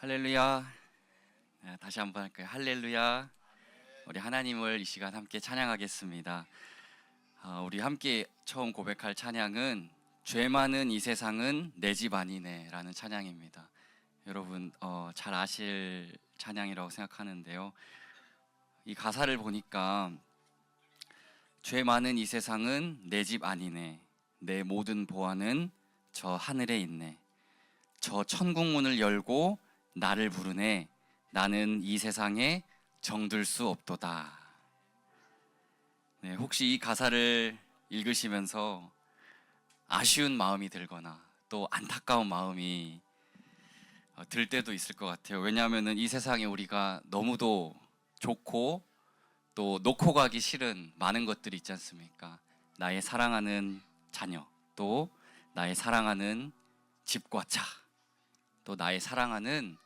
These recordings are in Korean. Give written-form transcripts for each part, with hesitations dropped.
할렐루야. 네, 다시 한번 할까요? 할렐루야. 우리 하나님을 이 시간 함께 찬양하겠습니다. 우리 함께 처음 고백할 찬양은 죄 많은 이 세상은 내 집 아니네 라는 찬양입니다. 여러분 잘 아실 찬양이라고 생각하는데요, 이 가사를 보니까 죄 많은 이 세상은 내 집 아니네, 내 모든 보안은 저 하늘에 있네, 저 천국 문을 열고 나를 부르네, 나는 이 세상에 정들 수 없도다. 네, 혹시 이 가사를 읽으시면서 아쉬운 마음이 들거나 또 안타까운 마음이 들 때도 있을 것 같아요. 왜냐하면 이 세상에 우리가 너무도 좋고 또 놓고 가기 싫은 많은 것들이 있지 않습니까? 나의 사랑하는 자녀, 또 나의 사랑하는 집과 차, 또 나의 사랑하는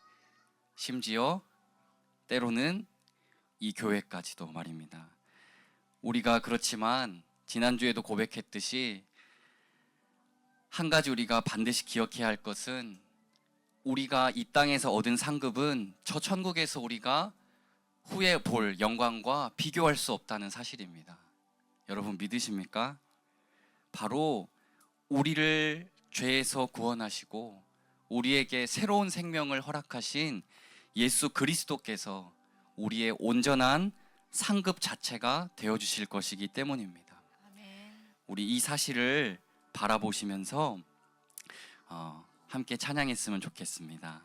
심지어 때로는 이 교회까지도 말입니다. 우리가 그렇지만 지난주에도 고백했듯이 한 가지 우리가 반드시 기억해야 할 것은, 우리가 이 땅에서 얻은 상급은 저 천국에서 우리가 후에 볼 영광과 비교할 수 없다는 사실입니다. 여러분 믿으십니까? 바로 우리를 죄에서 구원하시고 우리에게 새로운 생명을 허락하신 예수 그리스도께서 우리의 온전한 상급 자체가 되어주실 것이기 때문입니다. 우리 이 사실을 바라보시면서 함께 찬양했으면 좋겠습니다.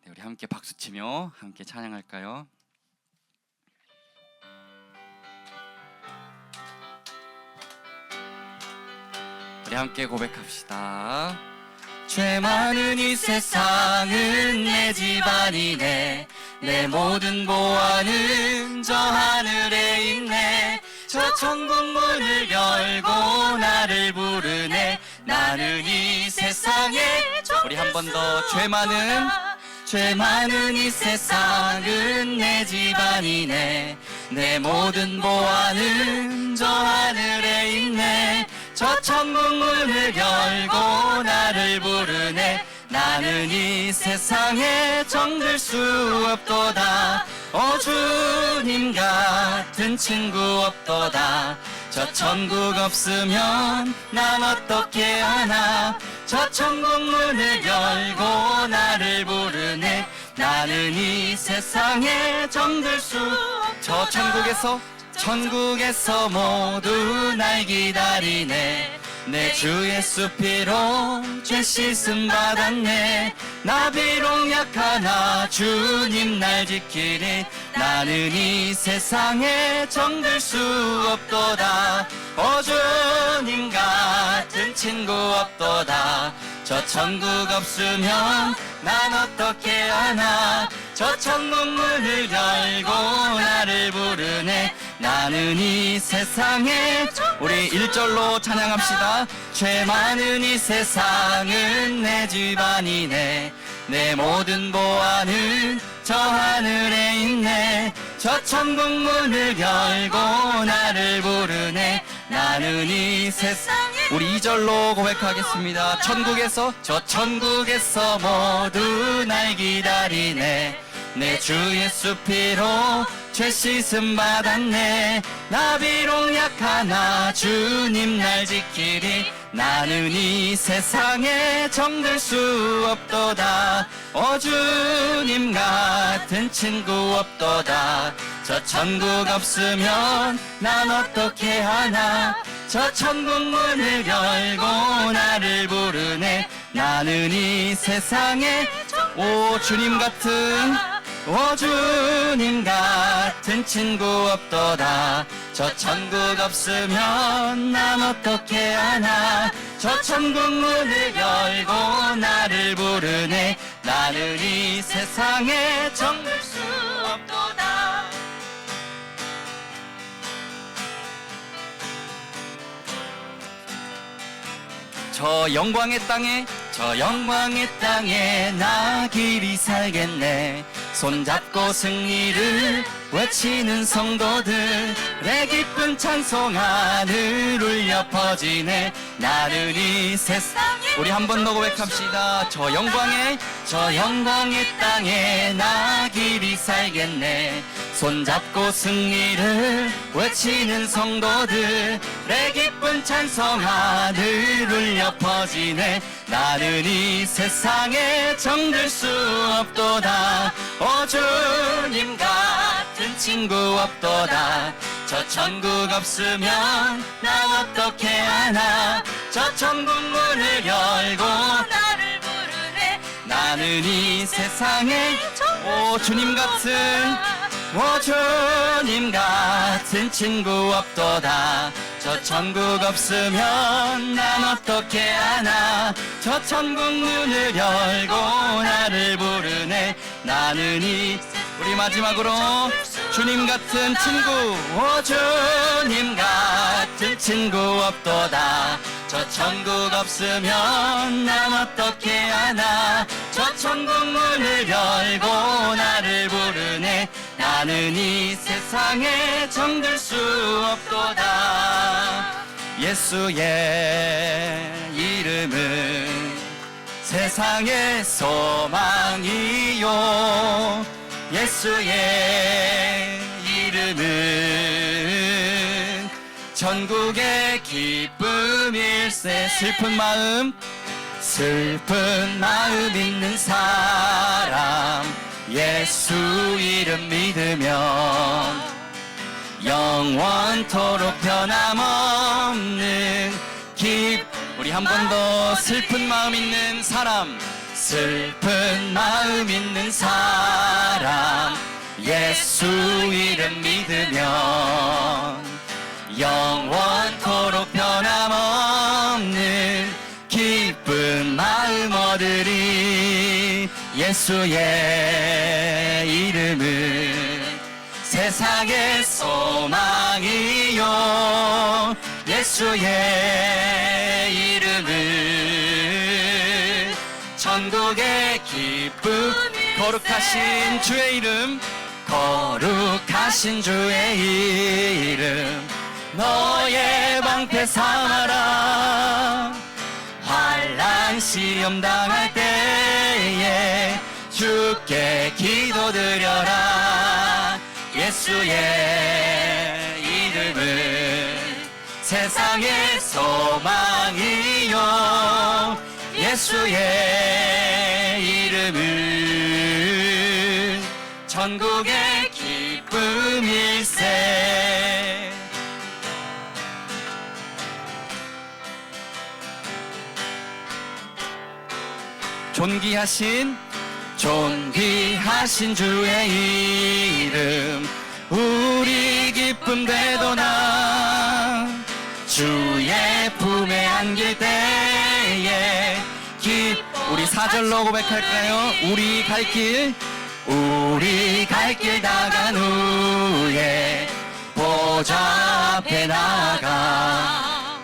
네, 우리 함께 박수치며 함께 찬양할까요? 우리 함께 고백합시다. 죄 많은 이 세상은 내 집 아니네, 내 모든 보안은 저 하늘에 있네, 저 천국 문을 열고 나를 부르네, 나는 이 세상에 우리 한 번 더. 죄 많은 이 세상은 내 집 아니네, 내 모든 보안은 저 하늘에 있네, 저 천국 문을 열고 나를 부르네, 나는 이 세상에 정들 수 없도다. 주님 같은 친구 없도다. 저 천국 없으면 난 어떻게 하나, 저 천국 문을 열고 나를 부르네, 나는 이 세상에 정들 수 저 천국에서 모두 날 기다리네, 내 주 예수 피로 죄 씻음 받았네, 나 비록 약하나 주님 날 지키리, 나는 이 세상에 정들 수 없도다. 주님 같은 친구 없도다. 저 천국 없으면 난 어떻게 하나, 저 천국 문을 열고 나를 부르네, 나는 이 세상에 우리 1절로 찬양합시다. 죄 많은 이 세상은 내 집 아니네, 내 모든 보안은 저 하늘에 있네, 저 천국 문을 열고 나를 부르네, 나는 이 세상에 우리 2절로 고백하겠습니다. 저 천국에서 모두 날 기다리네, 내 주 예수 피로 죄 씻음 받았네, 나 비록 약하나 주님 날 지키리, 나는 이 세상에 정들 수 없도다. 주님 같은 친구 없도다. 저 천국 없으면 난 어떻게 하나, 저 천국 문을 열고 나를 부르네, 나는 이 세상에 주님 같은 친구 없도다. 저 천국 없으면 난 어떻게 하나, 저 천국 문을 열고 나를 부르네, 나는 이 세상에 정들 수 없도다. 저 영광의 땅에 저 영광의 땅에 나 길이 살겠네. 손잡고 승리를 외치는 성도들의 기쁜 찬송 하늘 울려 퍼지네. 나는 이 세상에 우리 한 번 더 고백합시다. 저 영광의 땅에 나 길이 살겠네. 손잡고 승리를 외치는 성도들의 기쁜 찬송 하늘 울려 퍼지네. 나는 이 세상에 정들 수 없도다. 오 주님 같은 친구 없도다. 저 천국 없으면 나 어떻게 하나. 저 천국 문을 열고 나를 부르네. 나는 이 세상에 오 주님 같은 친구 없도다. 저 천국 없으면 난 어떻게 하나. 저 천국 문을 열고 나를 부르네. 나는 이 우리 마지막으로 주님 같은 친구 오 주님 같은 친구 없도다. 저 천국 없으면 난 어떻게 하나. 저 천국 문을 열고 나를 부르네. 나는 이 세상에 정들 수 없도다. 예수의 이름은 세상의 소망이요. 예수의 이름은 천국의 기쁨일세. 슬픈 마음 있는 사람 예수 이름 믿으면 영원토록 변함없는 우리 한 번 더 슬픈 마음 있는 사람 예수 이름 믿으면 영원토록 변함없는 기쁜 마음 얻으리. 예수의 이름은 세상의 소망이요. 예수의 이름은 천국의 기쁨. 거룩하신 주의 이름 너의 방패 삼아라. 환난 시험 당할 때에 주께 기도드려라. 예수의 이름은 세상의 소망이요. 예수의 이름은 천국의 기쁨일세. 존귀하신 주의 이름 우리 기쁨 되도나. 주의 품에 안길 때에 우리 4절로 고백할까요? 우리 갈 길 나간 후에 보좌 앞에 나가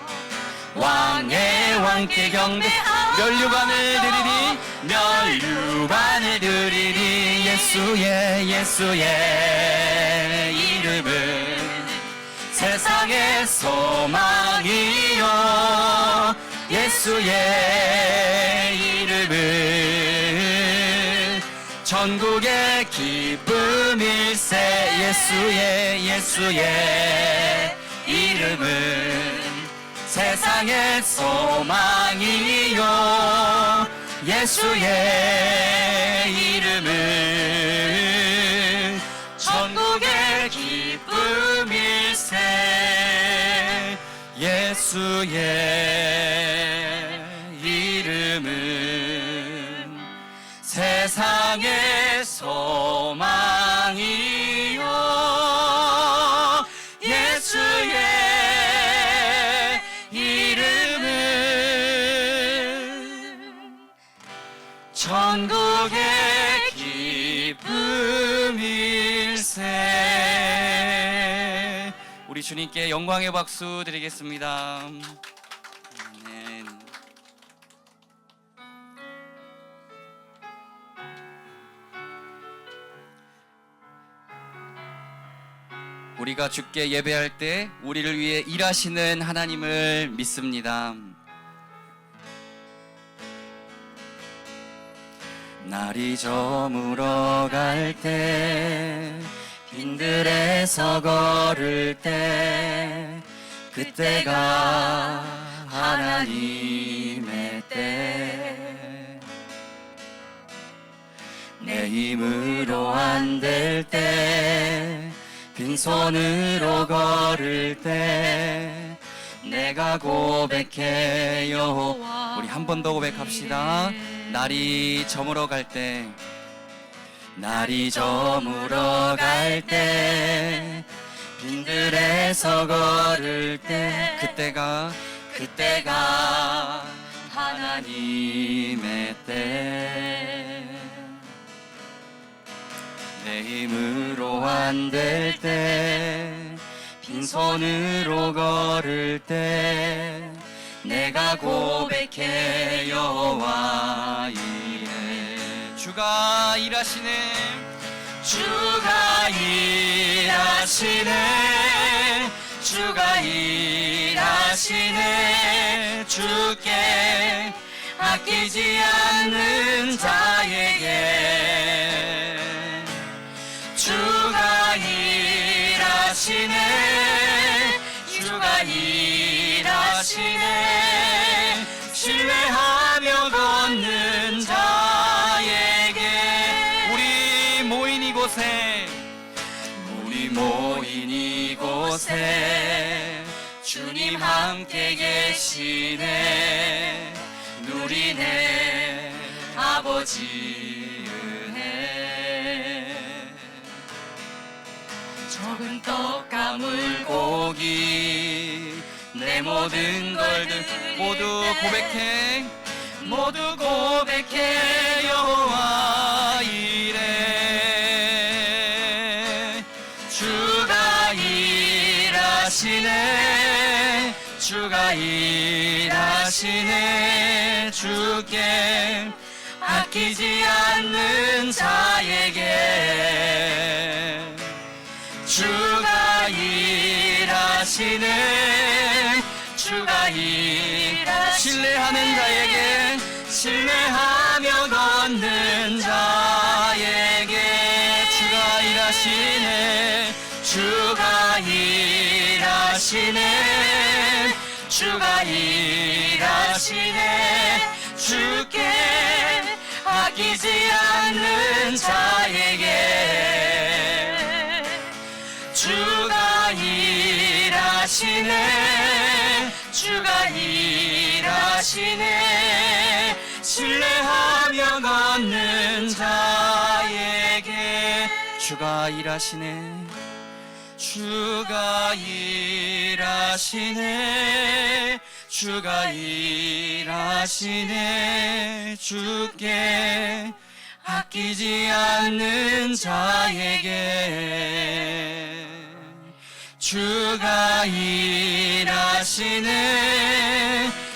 왕의 왕께 경배하며 면류관을 드리리. 예수의 이름은 세상의 소망이요. 예수의 이름은 천국의 기쁨일세. 예수의 이름은 세상의 소망이요. 예수의 이름은 천국의 기쁨일세. 예수의 이름은 세상의 소망이요. 예수의 천국의 기쁨일세. 우리 주님께 영광의 박수 드리겠습니다. 아멘. 우리가 주께 예배할 때 우리를 위해 일하시는 하나님을 믿습니다. 날이 저물어 갈 때, 빈들에서 걸을 때, 그때가 하나님의 때. 내 힘으로 안 될 때, 빈손으로 걸을 때, 내가 고백해 여호와. 우리 한 번 더 고백합시다. 날이 저물어 갈 때, 날이 저물어 갈 때, 빈들에서 걸을 때, 그때가 하나님의 때. 내 힘으로 안 될 때, 빈손으로 걸을 때, 내가 고백해 여호와 이래. 주가 일하시네, 주가 일하시네, 주가 일하시네. 주께 아끼지 않는 자에게 주가 일하시네, 주가 일하시네. 신뢰하며 걷는 자에게. 우리 모인 이곳에 주님 함께 계시네. 누리네 아버지 은혜. 적은 떡과 물고기 내 모든 걸들 모두 고백해 여호와 이래. 주가 일하시네, 주가 일하시네. 주께 아끼지 않는 자에게 주가 일하시네, 주가 신뢰하는 자에게, 신뢰하며 걷는 자에게 주가 일하시네, 주가 일하시네, 주가 일하시네. 주께 아끼지 않는 자에게 주가 일하시네, 주가 일하시네. 신뢰하며 걷는 자에게 주가 일하시네, 주가 일하시네, 주가 일하시네. 주께 아끼지 않는 자에게 주가 일하시네,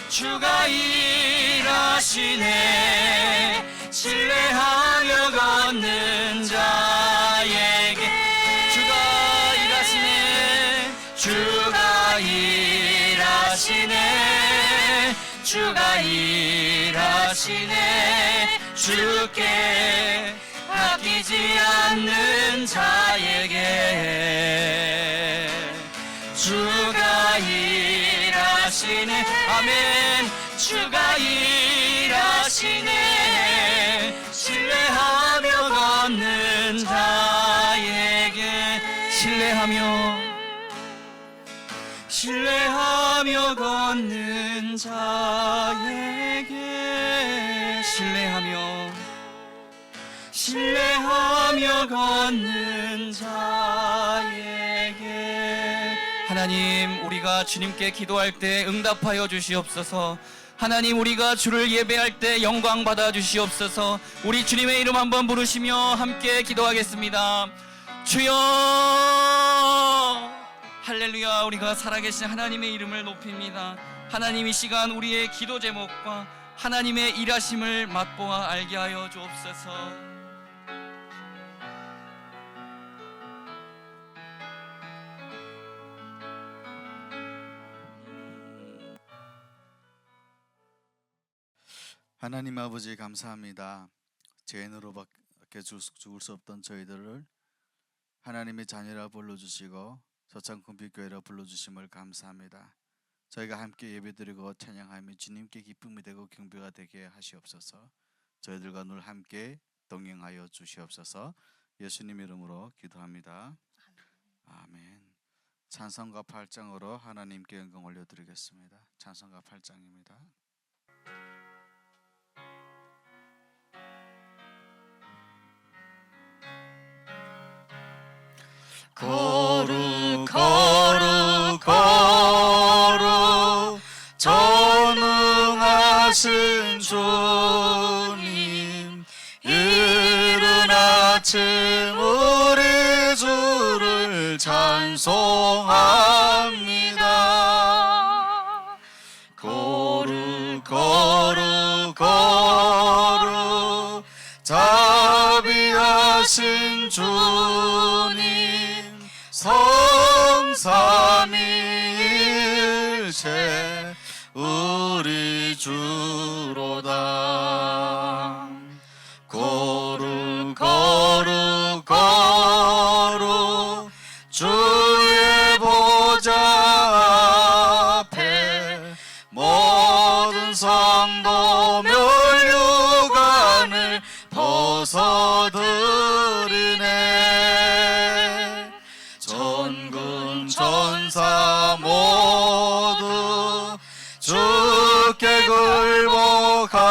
주가 일하시네. 신뢰하며 걷는 자에게 주가 일하시네, 주가 일하시네, 주가 일하시네. 주께 아끼지 않는 자에게 주가 일하시네. 아멘. 주가 일하시네, 신뢰하며 걷는 자에게 신뢰하며 걷는 자에게 신뢰하며 걷는 자에게. 하나님, 우리가 주님께 기도할 때 응답하여 주시옵소서. 하나님, 우리가 주를 예배할 때 영광 받아 주시옵소서. 우리 주님의 이름 한번 부르시며 함께 기도하겠습니다. 주여, 할렐루야. 우리가 살아계신 하나님의 이름을 높입니다. 하나님, 이 시간 우리의 기도 제목과 하나님의 일하심을 맛보아 알게 하여 주옵소서. 하나님 아버지 감사합니다. 죄인으로밖에 죽을 수 없던 저희들을 하나님의 자녀라 불러주시고 서창금빛교회라 불러주심을 감사합니다. 저희가 함께 예배드리고 찬양하며 주님께 기쁨이 되고 경배가 되게 하시옵소서. 저희들과 늘 함께 동행하여 주시옵소서. 예수님 이름으로 기도합니다. 아멘. 찬송가 8장으로 하나님께 영광 올려드리겠습니다. 찬송가 8장입니다. 거룩 거룩 거룩 전능하신 주님, 이른 아침 우리 주를 찬송합니다. 거룩 거룩 거룩 자비하신 주님, 성삼위일체 우리 주로다. 거룩 거룩 거룩 주의 보좌 앞에 모든 성도 면류관을 벗어드리네. 전군 전사 모두 주께 굴복하니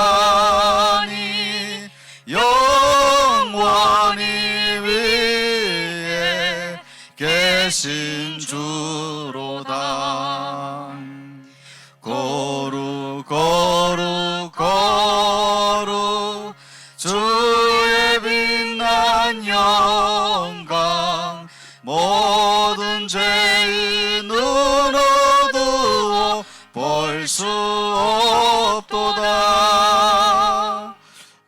영원히 위에 계신 주로다. 거룩 거룩 거룩 주의 빛난 영광, 모든 죄인 눈 어두워 볼 수 없도다.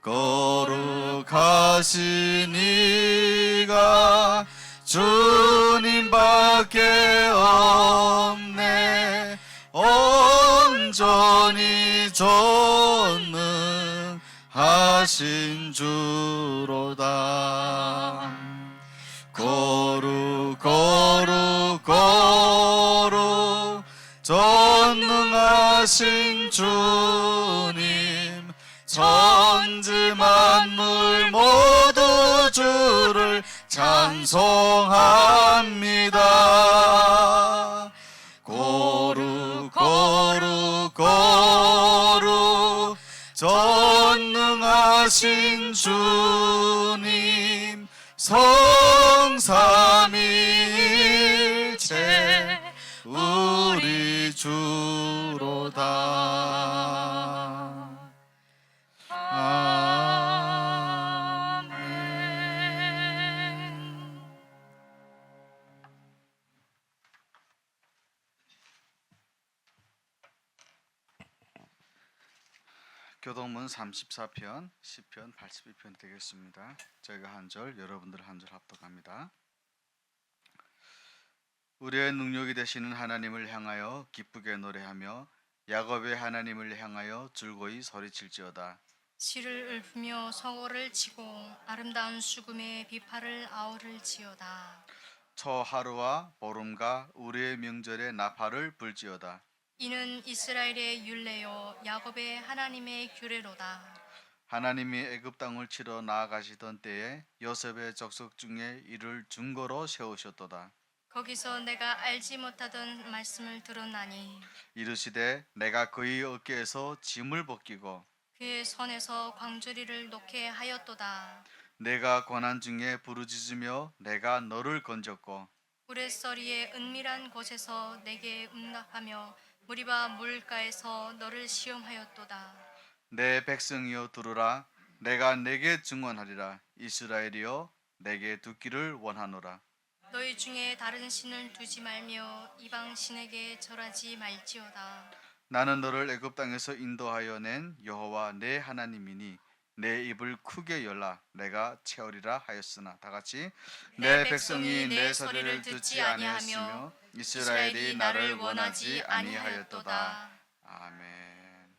거룩하신 이가 주님밖에 없네. 온전히 전능하신 주로다. 거룩 거룩 거룩 전능하신 주님, 천지 만물 모두 주를 찬송합니다. 거룩 거룩 거룩 전능하신 주님, 성삼위일체 우리 주로다. 아멘. 교동문 34편, 시편 82편 되겠습니다. 저희가 한 절, 여러분들 한 절 합독합니다. 우리의 능력이 되시는 하나님을 향하여 기쁘게 노래하며 야곱의 하나님을 향하여 즐거이 소리칠지어다. 시를 읊으며 서고를 치고 아름다운 수금의 비파를 아우를지어다. 초하루와 보름과 우리의 명절에 나팔을 불지어다. 이는 이스라엘의 율례요 야곱의 하나님의 규례로다. 하나님이 애굽 땅을 치러 나아가시던 때에 요셉의 족속 중에 이를 증거로 세우셨도다. 거기서 내가 알지 못하던 말씀을 들었나니 이르시되 내가 그의 어깨에서 짐을 벗기고 그의 손에서 광주리를 놓게 하였도다. 내가 고난 중에 부르짖으며 내가 너를 건졌고 우레서리의 은밀한 곳에서 내게 응답하며 무리바 물가에서 너를 시험하였도다. 내 백성이여 들으라. 내가 내게 증언하리라. 이스라엘이여 내게 듣기를 원하노라. 너희 중에 다른 신을 두지 말며 이방 신에게 절하지 말지어다. 나는 너를 애굽 땅에서 인도하여 낸 여호와 내 하나님이니 내 입을 크게 열라 내가 채우리라 하였으나, 다 같이 내 백성이 내 소리를 듣지 아니하며 이스라엘이 나를 원하지 아니하였도다. 아멘.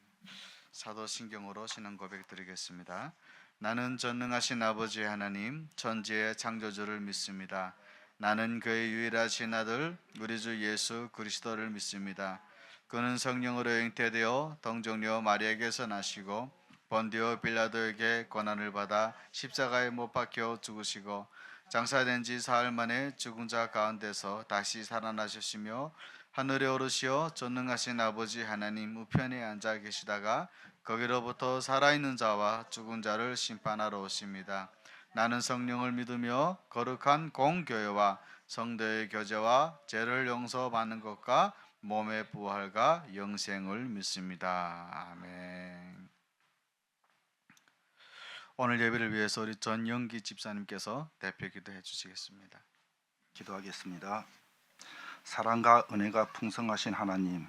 사도신경으로 신앙 고백 드리겠습니다. 나는 전능하신 아버지 하나님 천지의 창조주를 믿습니다. 나는 그의 유일하신 아들 우리 주 예수 그리스도를 믿습니다. 그는 성령으로 잉태되어 동정녀 마리아에게서 나시고 본디오 빌라도에게 고난을 받아 십자가에 못 박혀 죽으시고 장사된 지 사흘 만에 죽은 자 가운데서 다시 살아나셨으며 하늘에 오르시어 전능하신 아버지 하나님 우편에 앉아 계시다가 거기로부터 살아있는 자와 죽은 자를 심판하러 오십니다. 나는 성령을 믿으며 거룩한 공교회와 성도의 교제와 죄를 용서받는 것과 몸의 부활과 영생을 믿습니다. 아멘. 오늘 예배를 위해서 우리 전영기 집사님께서 대표 기도해 주시겠습니다. 기도하겠습니다. 사랑과 은혜가 풍성하신 하나님,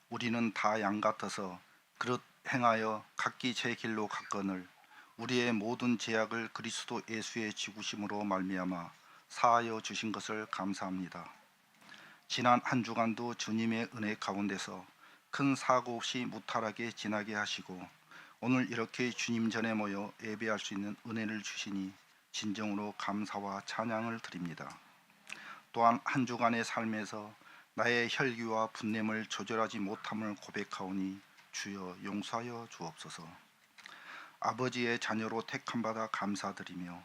우리는 다 양 같아서 그릇 행하여 각기 제 길로 갔거늘 우리의 모든 죄악을 그리스도 예수의 죽으심으로 말미암아 사하여 주신 것을 감사합니다. 지난 한 주간도 주님의 은혜 가운데서 큰 사고 없이 무탈하게 지나게 하시고 오늘 이렇게 주님 전에 모여 예배할 수 있는 은혜를 주시니 진정으로 감사와 찬양을 드립니다. 또한 한 주간의 삶에서 나의 혈기와 분냄을 조절하지 못함을 고백하오니 주여 용서하여 주옵소서. 아버지의 자녀로 택함받아 감사드리며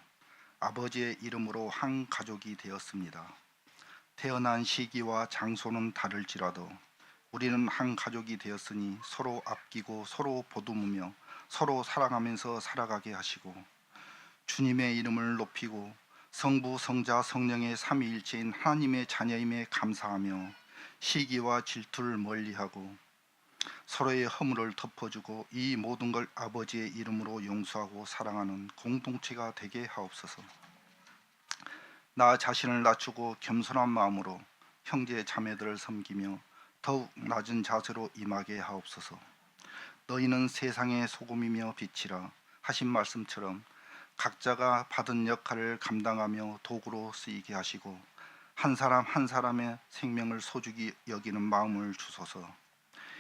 아버지의 이름으로 한 가족이 되었습니다. 태어난 시기와 장소는 다를지라도 우리는 한 가족이 되었으니 서로 아끼고 서로 보듬으며 서로 사랑하면서 살아가게 하시고 주님의 이름을 높이고 성부, 성자, 성령의 삼위일체인 하나님의 자녀임에 감사하며 시기와 질투를 멀리하고 서로의 허물을 덮어주고 이 모든 걸 아버지의 이름으로 용서하고 사랑하는 공동체가 되게 하옵소서. 나 자신을 낮추고 겸손한 마음으로 형제 자매들을 섬기며 더욱 낮은 자세로 임하게 하옵소서. 너희는 세상의 소금이며 빛이라 하신 말씀처럼 각자가 받은 역할을 감당하며 도구로 쓰이게 하시고 한 사람 한 사람의 생명을 소중히 여기는 마음을 주소서.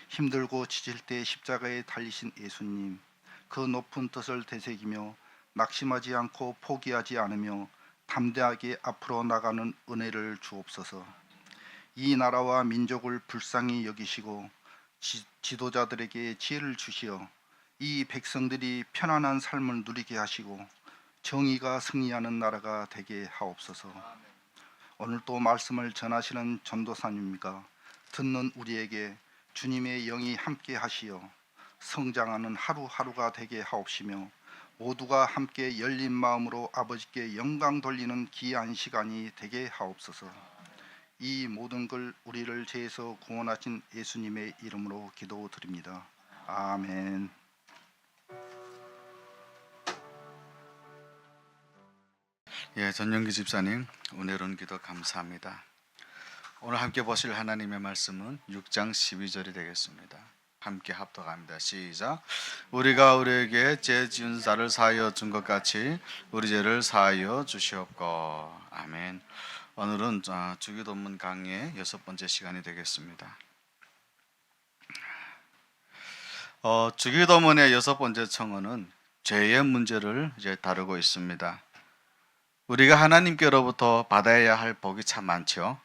힘들고 지칠 때 십자가에 달리신 예수님, 그 높은 뜻을 되새기며 낙심하지 않고 포기하지 않으며 담대하게 앞으로 나가는 은혜를 주옵소서. 이 나라와 민족을 불쌍히 여기시고 지도자들에게 지혜를 주시어 이 백성들이 편안한 삶을 누리게 하시고 정의가 승리하는 나라가 되게 하옵소서. 오늘 또 말씀을 전하시는 전도사님과 듣는 우리에게 주님의 영이 함께 하시어 성장하는 하루하루가 되게 하옵시며 모두가 함께 열린 마음으로 아버지께 영광 돌리는 귀한 시간이 되게 하옵소서. 이 모든 걸 우리를 죄에서 구원하신 예수님의 이름으로 기도드립니다. 아멘. 예, 전영기 집사님 은혜로운 기도 감사합니다. 오늘 함께 보실 하나님의 말씀은 6장 12절이 되겠습니다. 함께 합독합니다. 시작. 우리가 우리에게 죄 지은 자를 사하여 준 것 같이 우리 죄를 사하여 주시옵고. 아멘. 오늘은 주기도문 강의 6번째 시간이 되겠습니다. 주기도문의 6번째 청어는 죄의 문제를 이제 다루고 있습니다. 우리가 하나님께로부터 받아야 할 복이 참 많죠.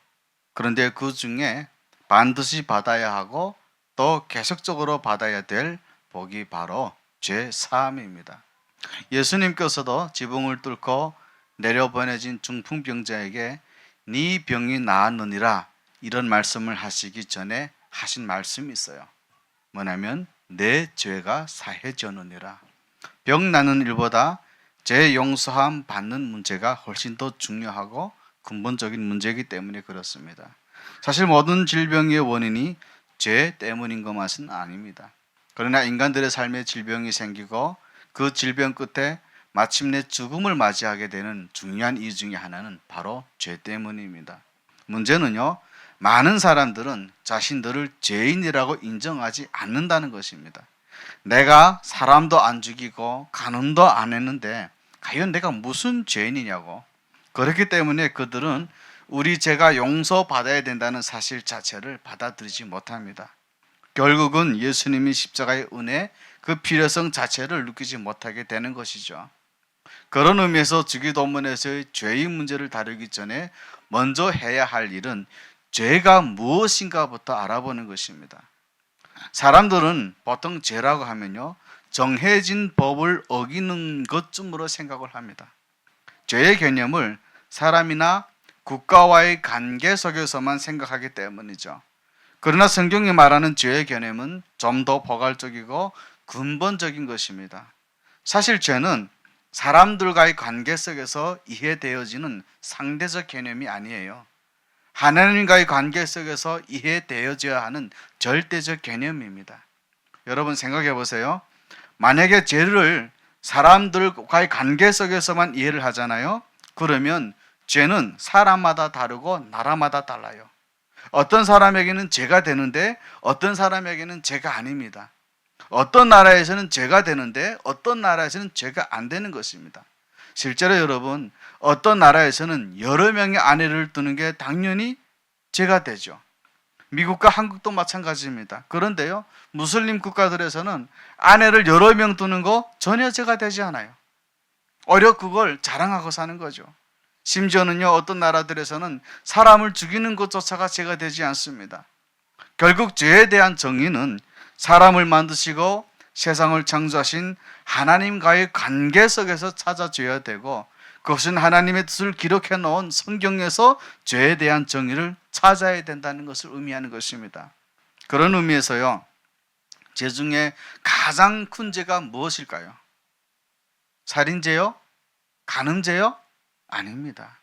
그런데 그 중에 반드시 받아야 하고 또 계속적으로 받아야 될 복이 바로 죄 사함입니다. 예수님께서도 지붕을 뚫고 내려보내진 중풍병자에게 네 병이 나았느니라 이런 말씀을 하시기 전에 하신 말씀이 있어요. 뭐냐면 내 죄가 사해졌느니라. 병 나는 일보다 죄 용서함 받는 문제가 훨씬 더 중요하고 근본적인 문제이기 때문에 그렇습니다. 사실 모든 질병의 원인이 죄 때문인 것만은 아닙니다. 그러나 인간들의 삶에 질병이 생기고 그 질병 끝에 마침내 죽음을 맞이하게 되는 중요한 이유 중에 하나는 바로 죄 때문입니다. 문제는요, 많은 사람들은 자신들을 죄인이라고 인정하지 않는다는 것입니다. 내가 사람도 안 죽이고 간음도 안 했는데 과연 내가 무슨 죄인이냐고. 그렇기 때문에 그들은 우리 죄가 용서받아야 된다는 사실 자체를 받아들이지 못합니다. 결국은 예수님이 십자가의 은혜 그 필요성 자체를 느끼지 못하게 되는 것이죠. 그런 의미에서 주기도문에서의 죄의 문제를 다루기 전에 먼저 해야 할 일은 죄가 무엇인가부터 알아보는 것입니다. 사람들은 보통 죄라고 하면요, 정해진 법을 어기는 것쯤으로 생각을 합니다. 죄의 개념을 사람이나 국가와의 관계 속에서만 생각하기 때문이죠. 그러나 성경이 말하는 죄의 개념은 좀 더 포괄적이고 근본적인 것입니다. 사실 죄는 사람들과의 관계 속에서 이해되어지는 상대적 개념이 아니에요. 하나님과의 관계 속에서 이해되어져야 하는 절대적 개념입니다. 여러분 생각해 보세요. 만약에 죄를 사람들과의 관계 속에서만 이해를 하잖아요. 그러면 죄는 사람마다 다르고 나라마다 달라요. 어떤 사람에게는 죄가 되는데 어떤 사람에게는 죄가 아닙니다. 어떤 나라에서는 죄가 되는데 어떤 나라에서는 죄가 안 되는 것입니다. 실제로 여러분, 어떤 나라에서는 여러 명의 아내를 두는 게 당연히 죄가 되죠. 미국과 한국도 마찬가지입니다. 그런데요, 무슬림 국가들에서는 아내를 여러 명 두는 거 전혀 죄가 되지 않아요. 오히려 그걸 자랑하고 사는 거죠. 심지어는요, 어떤 나라들에서는 사람을 죽이는 것조차가 죄가 되지 않습니다. 결국 죄에 대한 정의는 사람을 만드시고 세상을 창조하신 하나님과의 관계 속에서 찾아줘야 되고, 그것은 하나님의 뜻을 기록해 놓은 성경에서 죄에 대한 정의를 찾아야 된다는 것을 의미하는 것입니다. 그런 의미에서요, 죄 중에 가장 큰 죄가 무엇일까요? 살인죄요? 간음죄요? 아닙니다.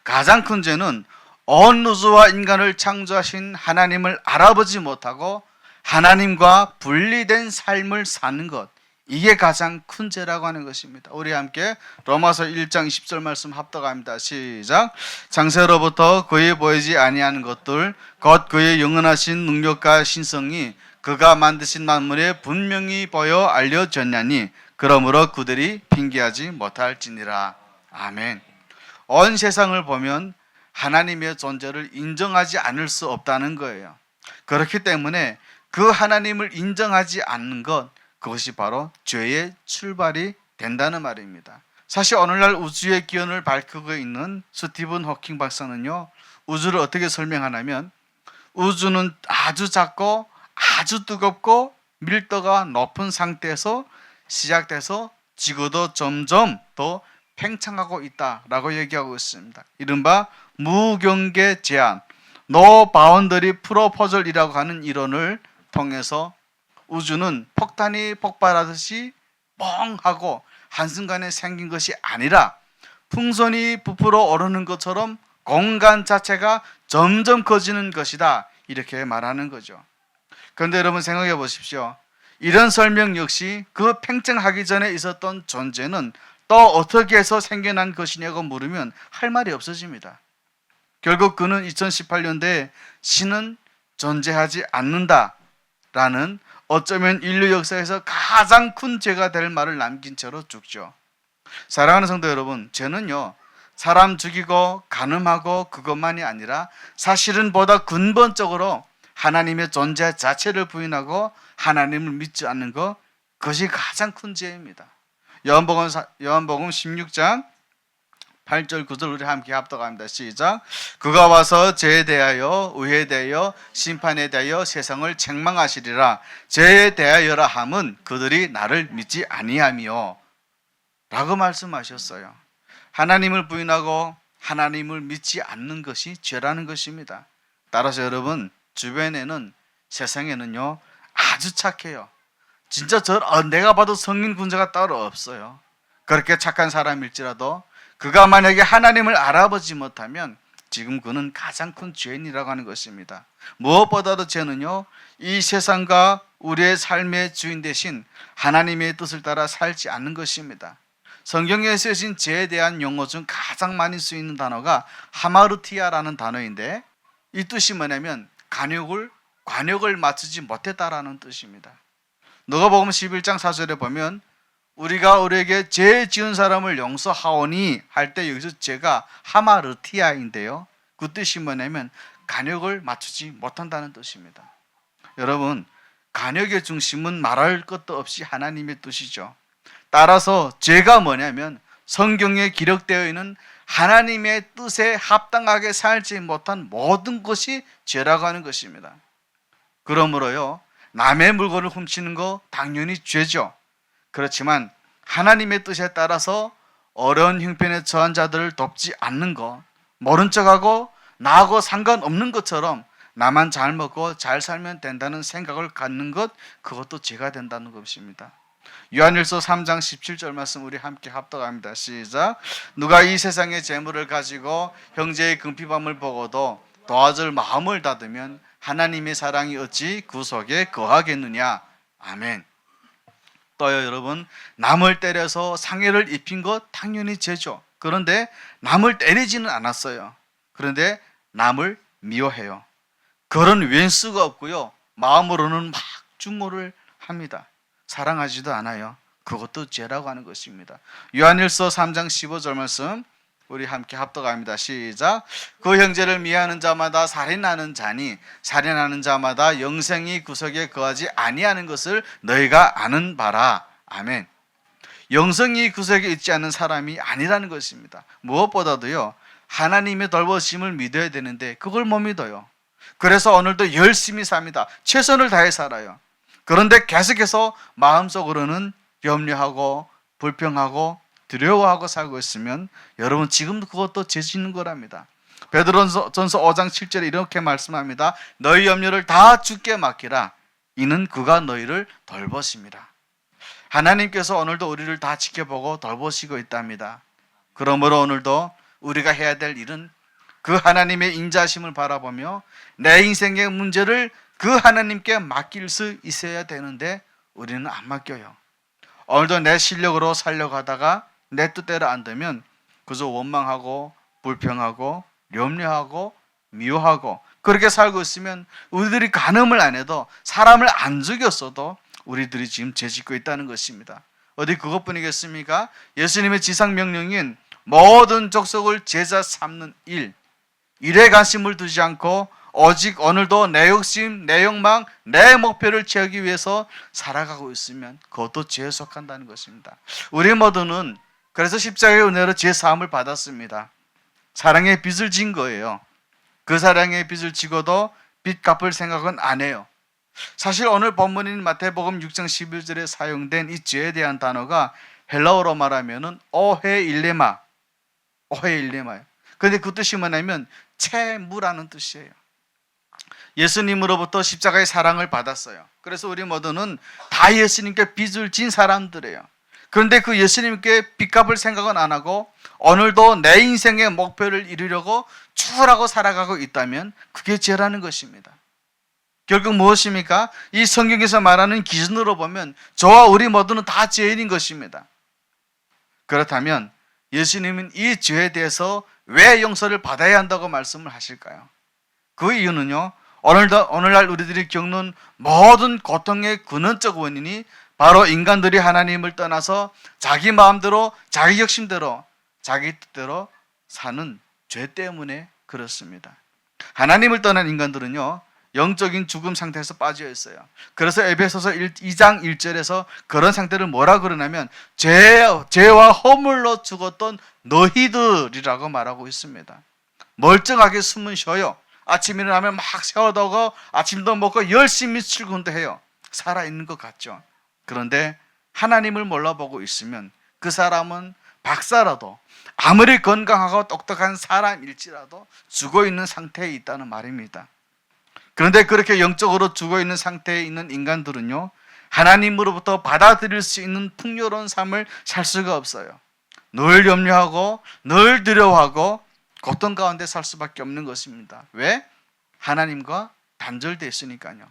가장 큰 죄는 온 우주와 인간을 창조하신 하나님을 알아보지 못하고 하나님과 분리된 삶을 사는 것, 이게 가장 큰 죄라고 하는 것입니다. 우리 함께 로마서 1장 20절 말씀 합독합니다. 시작. 창세로부터 그의 보이지 아니하는 것들 곧 그의 영원하신 능력과 신성이 그가 만드신 만물에 분명히 보여 알려졌냐니 그러므로 그들이 핑계하지 못할지니라. 아멘. 온 세상을 보면 하나님의 존재를 인정하지 않을 수 없다는 거예요. 그렇기 때문에 그 하나님을 인정하지 않는 것, 그것이 바로 죄의 출발이 된다는 말입니다. 사실 오늘날 우주의 기원을 밝히고 있는 스티븐 호킹 박사는요, 우주를 어떻게 설명하냐면, 우주는 아주 작고 아주 뜨겁고 밀도가 높은 상태에서 시작돼서 지구도 점점 더 팽창하고 있다라고 얘기하고 있습니다. 이른바 무경계 제한, 노 바운더리 프로포절이라고 하는 이론을 통해서 우주는 폭탄이 폭발하듯이 뻥 하고 한순간에 생긴 것이 아니라 풍선이 부풀어 오르는 것처럼 공간 자체가 점점 커지는 것이다, 이렇게 말하는 거죠. 그런데 여러분 생각해 보십시오. 이런 설명 역시 그 팽창하기 전에 있었던 존재는 또 어떻게 해서 생겨난 것이냐고 물으면 할 말이 없어집니다. 결국 그는 2018년대에 신은 존재하지 않는다라는 어쩌면 인류 역사에서 가장 큰 죄가 될 말을 남긴 채로 죽죠. 사랑하는 성도 여러분, 죄는요, 사람 죽이고 간음하고 그것만이 아니라 사실은 보다 근본적으로 하나님의 존재 자체를 부인하고 하나님을 믿지 않는 것, 그것이 가장 큰 죄입니다. 요한복음 16장 8절 9절 우리 함께 합독합니다. 시작. 그가 와서 죄에 대하여 의에 대하여 심판에 대하여 세상을 책망하시리라. 죄에 대하여라 함은 그들이 나를 믿지 아니하며 라고 말씀하셨어요. 하나님을 부인하고 하나님을 믿지 않는 것이 죄라는 것입니다. 따라서 여러분, 주변에는, 세상에는요, 아주 착해요. 진짜 내가 봐도 성인 군자가 따로 없어요. 그렇게 착한 사람일지라도 그가 만약에 하나님을 알아보지 못하면 지금 그는 가장 큰 죄인이라고 하는 것입니다. 무엇보다도 죄는요, 이 세상과 우리의 삶의 주인 대신 하나님의 뜻을 따라 살지 않는 것입니다. 성경에 쓰여진 죄에 대한 용어 중 가장 많이 쓰이는 단어가 하마르티아라는 단어인데, 이 뜻이 뭐냐면 관역을 맞추지 못했다라는 뜻입니다. 누가복음 11장 4절에 보면 우리가 우리에게 죄 지은 사람을 용서하오니 할 때 여기서 죄가 하마르티아인데요, 그 뜻이 뭐냐면 관역을 맞추지 못한다는 뜻입니다. 여러분, 간역의 중심은 말할 것도 없이 하나님의 뜻이죠. 따라서 죄가 뭐냐면 성경에 기록되어 있는 하나님의 뜻에 합당하게 살지 못한 모든 것이 죄라고 하는 것입니다. 그러므로요, 남의 물건을 훔치는 거 당연히 죄죠. 그렇지만 하나님의 뜻에 따라서 어려운 형편에 처한 자들을 돕지 않는 것, 모른 척하고 나하고 상관없는 것처럼 나만 잘 먹고 잘 살면 된다는 생각을 갖는 것, 그것도 죄가 된다는 것입니다. 요한일서 3장 17절 말씀 우리 함께 합독합니다. 시작. 누가 이 세상의 재물을 가지고 형제의 궁핍함을 보고도 도와줄 마음을 닫으면 하나님의 사랑이 어찌 그 속에 거하겠느냐. 아멘. 또요, 여러분, 남을 때려서 상해를 입힌 것 당연히 죄죠. 그런데 남을 때리지는 않았어요. 그런데 남을 미워해요. 그런 왼수가 없고요, 마음으로는 막 증오를 합니다. 사랑하지도 않아요. 그것도 죄라고 하는 것입니다. 요한일서 3장 15절 말씀 우리 함께 합독합니다. 시작. 그 형제를 미워하는 자마다 살인하는 자니 살인하는 자마다 영생이 구석에 거하지 아니하는 것을 너희가 아는 바라. 아멘. 영생이 구석에 있지 않은 사람이 아니라는 것입니다. 무엇보다도요, 하나님의 돌보심을 믿어야 되는데 그걸 못 믿어요. 그래서 오늘도 열심히 삽니다. 최선을 다해 살아요. 그런데 계속해서 마음속으로는 염려하고 불평하고 두려워하고 살고 있으면 여러분 지금도 그것도 죄 짓는 거랍니다. 베드로전서 5장 7절에 이렇게 말씀합니다. 너희 염려를 다 주께 맡기라. 이는 그가 너희를 돌보십니다. 하나님께서 오늘도 우리를 다 지켜보고 돌보시고 있답니다. 그러므로 오늘도 우리가 해야 될 일은 그 하나님의 인자심을 바라보며 내 인생의 문제를 그 하나님께 맡길 수 있어야 되는데 우리는 안 맡겨요. 오늘도 내 실력으로 살려고 하다가 내 뜻대로 안 되면 그저 원망하고 불평하고 염려하고 미워하고 그렇게 살고 있으면 우리들이 간음을 안 해도 사람을 안 죽였어도 우리들이 지금 죄 짓고 있다는 것입니다. 어디 그것뿐이겠습니까? 예수님의 지상명령인 모든 족속을 제자 삼는 일에 관심을 두지 않고 오직 오늘도 내 욕심, 내 욕망, 내 목표를 채우기 위해서 살아가고 있으면 그것도 죄에 속한다는 것입니다. 우리 모두는 그래서 십자가의 은혜로 죄 사함을 받았습니다. 사랑의 빚을 진 거예요. 그 사랑의 빚을 지고도 빚 갚을 생각은 안 해요. 사실 오늘 본문인 마태복음 6장 11절에 사용된 이 죄에 대한 단어가 헬라어로 말하면은 오헤일레마, 오헤일레마예요. 그런데 그 뜻이 뭐냐면 채무라는 뜻이에요. 예수님으로부터 십자가의 사랑을 받았어요. 그래서 우리 모두는 다 예수님께 빚을 진 사람들이에요. 그런데 그 예수님께 빚 갚을 생각은 안 하고 오늘도 내 인생의 목표를 이루려고 추월하고 살아가고 있다면 그게 죄라는 것입니다. 결국 무엇입니까? 이 성경에서 말하는 기준으로 보면 저와 우리 모두는 다 죄인인 것입니다. 그렇다면 예수님은 이 죄에 대해서 왜 용서를 받아야 한다고 말씀을 하실까요? 그 이유는요, 오늘날 우리들이 겪는 모든 고통의 근원적 원인이 바로 인간들이 하나님을 떠나서 자기 마음대로, 자기 욕심대로, 자기 뜻대로 사는 죄 때문에 그렇습니다. 하나님을 떠난 인간들은요, 영적인 죽음 상태에서 빠져 있어요. 그래서 에베소서 2장 1절에서 그런 상태를 뭐라 그러냐면 죄와 허물로 죽었던 너희들이라고 말하고 있습니다. 멀쩡하게 숨은 쉬어요. 아침 일어나면 막 샤워도 아침도 먹고 열심히 출근도 해요. 살아있는 것 같죠. 그런데 하나님을 몰라보고 있으면 그 사람은 박사라도 아무리 건강하고 똑똑한 사람일지라도 죽어있는 상태에 있다는 말입니다. 그런데 그렇게 영적으로 죽어있는 상태에 있는 인간들은요, 하나님으로부터 받아들일 수 있는 풍요로운 삶을 살 수가 없어요. 늘 염려하고 늘 두려워하고 고통 가운데 살 수밖에 없는 것입니다. 왜? 하나님과 단절되어 있으니까요.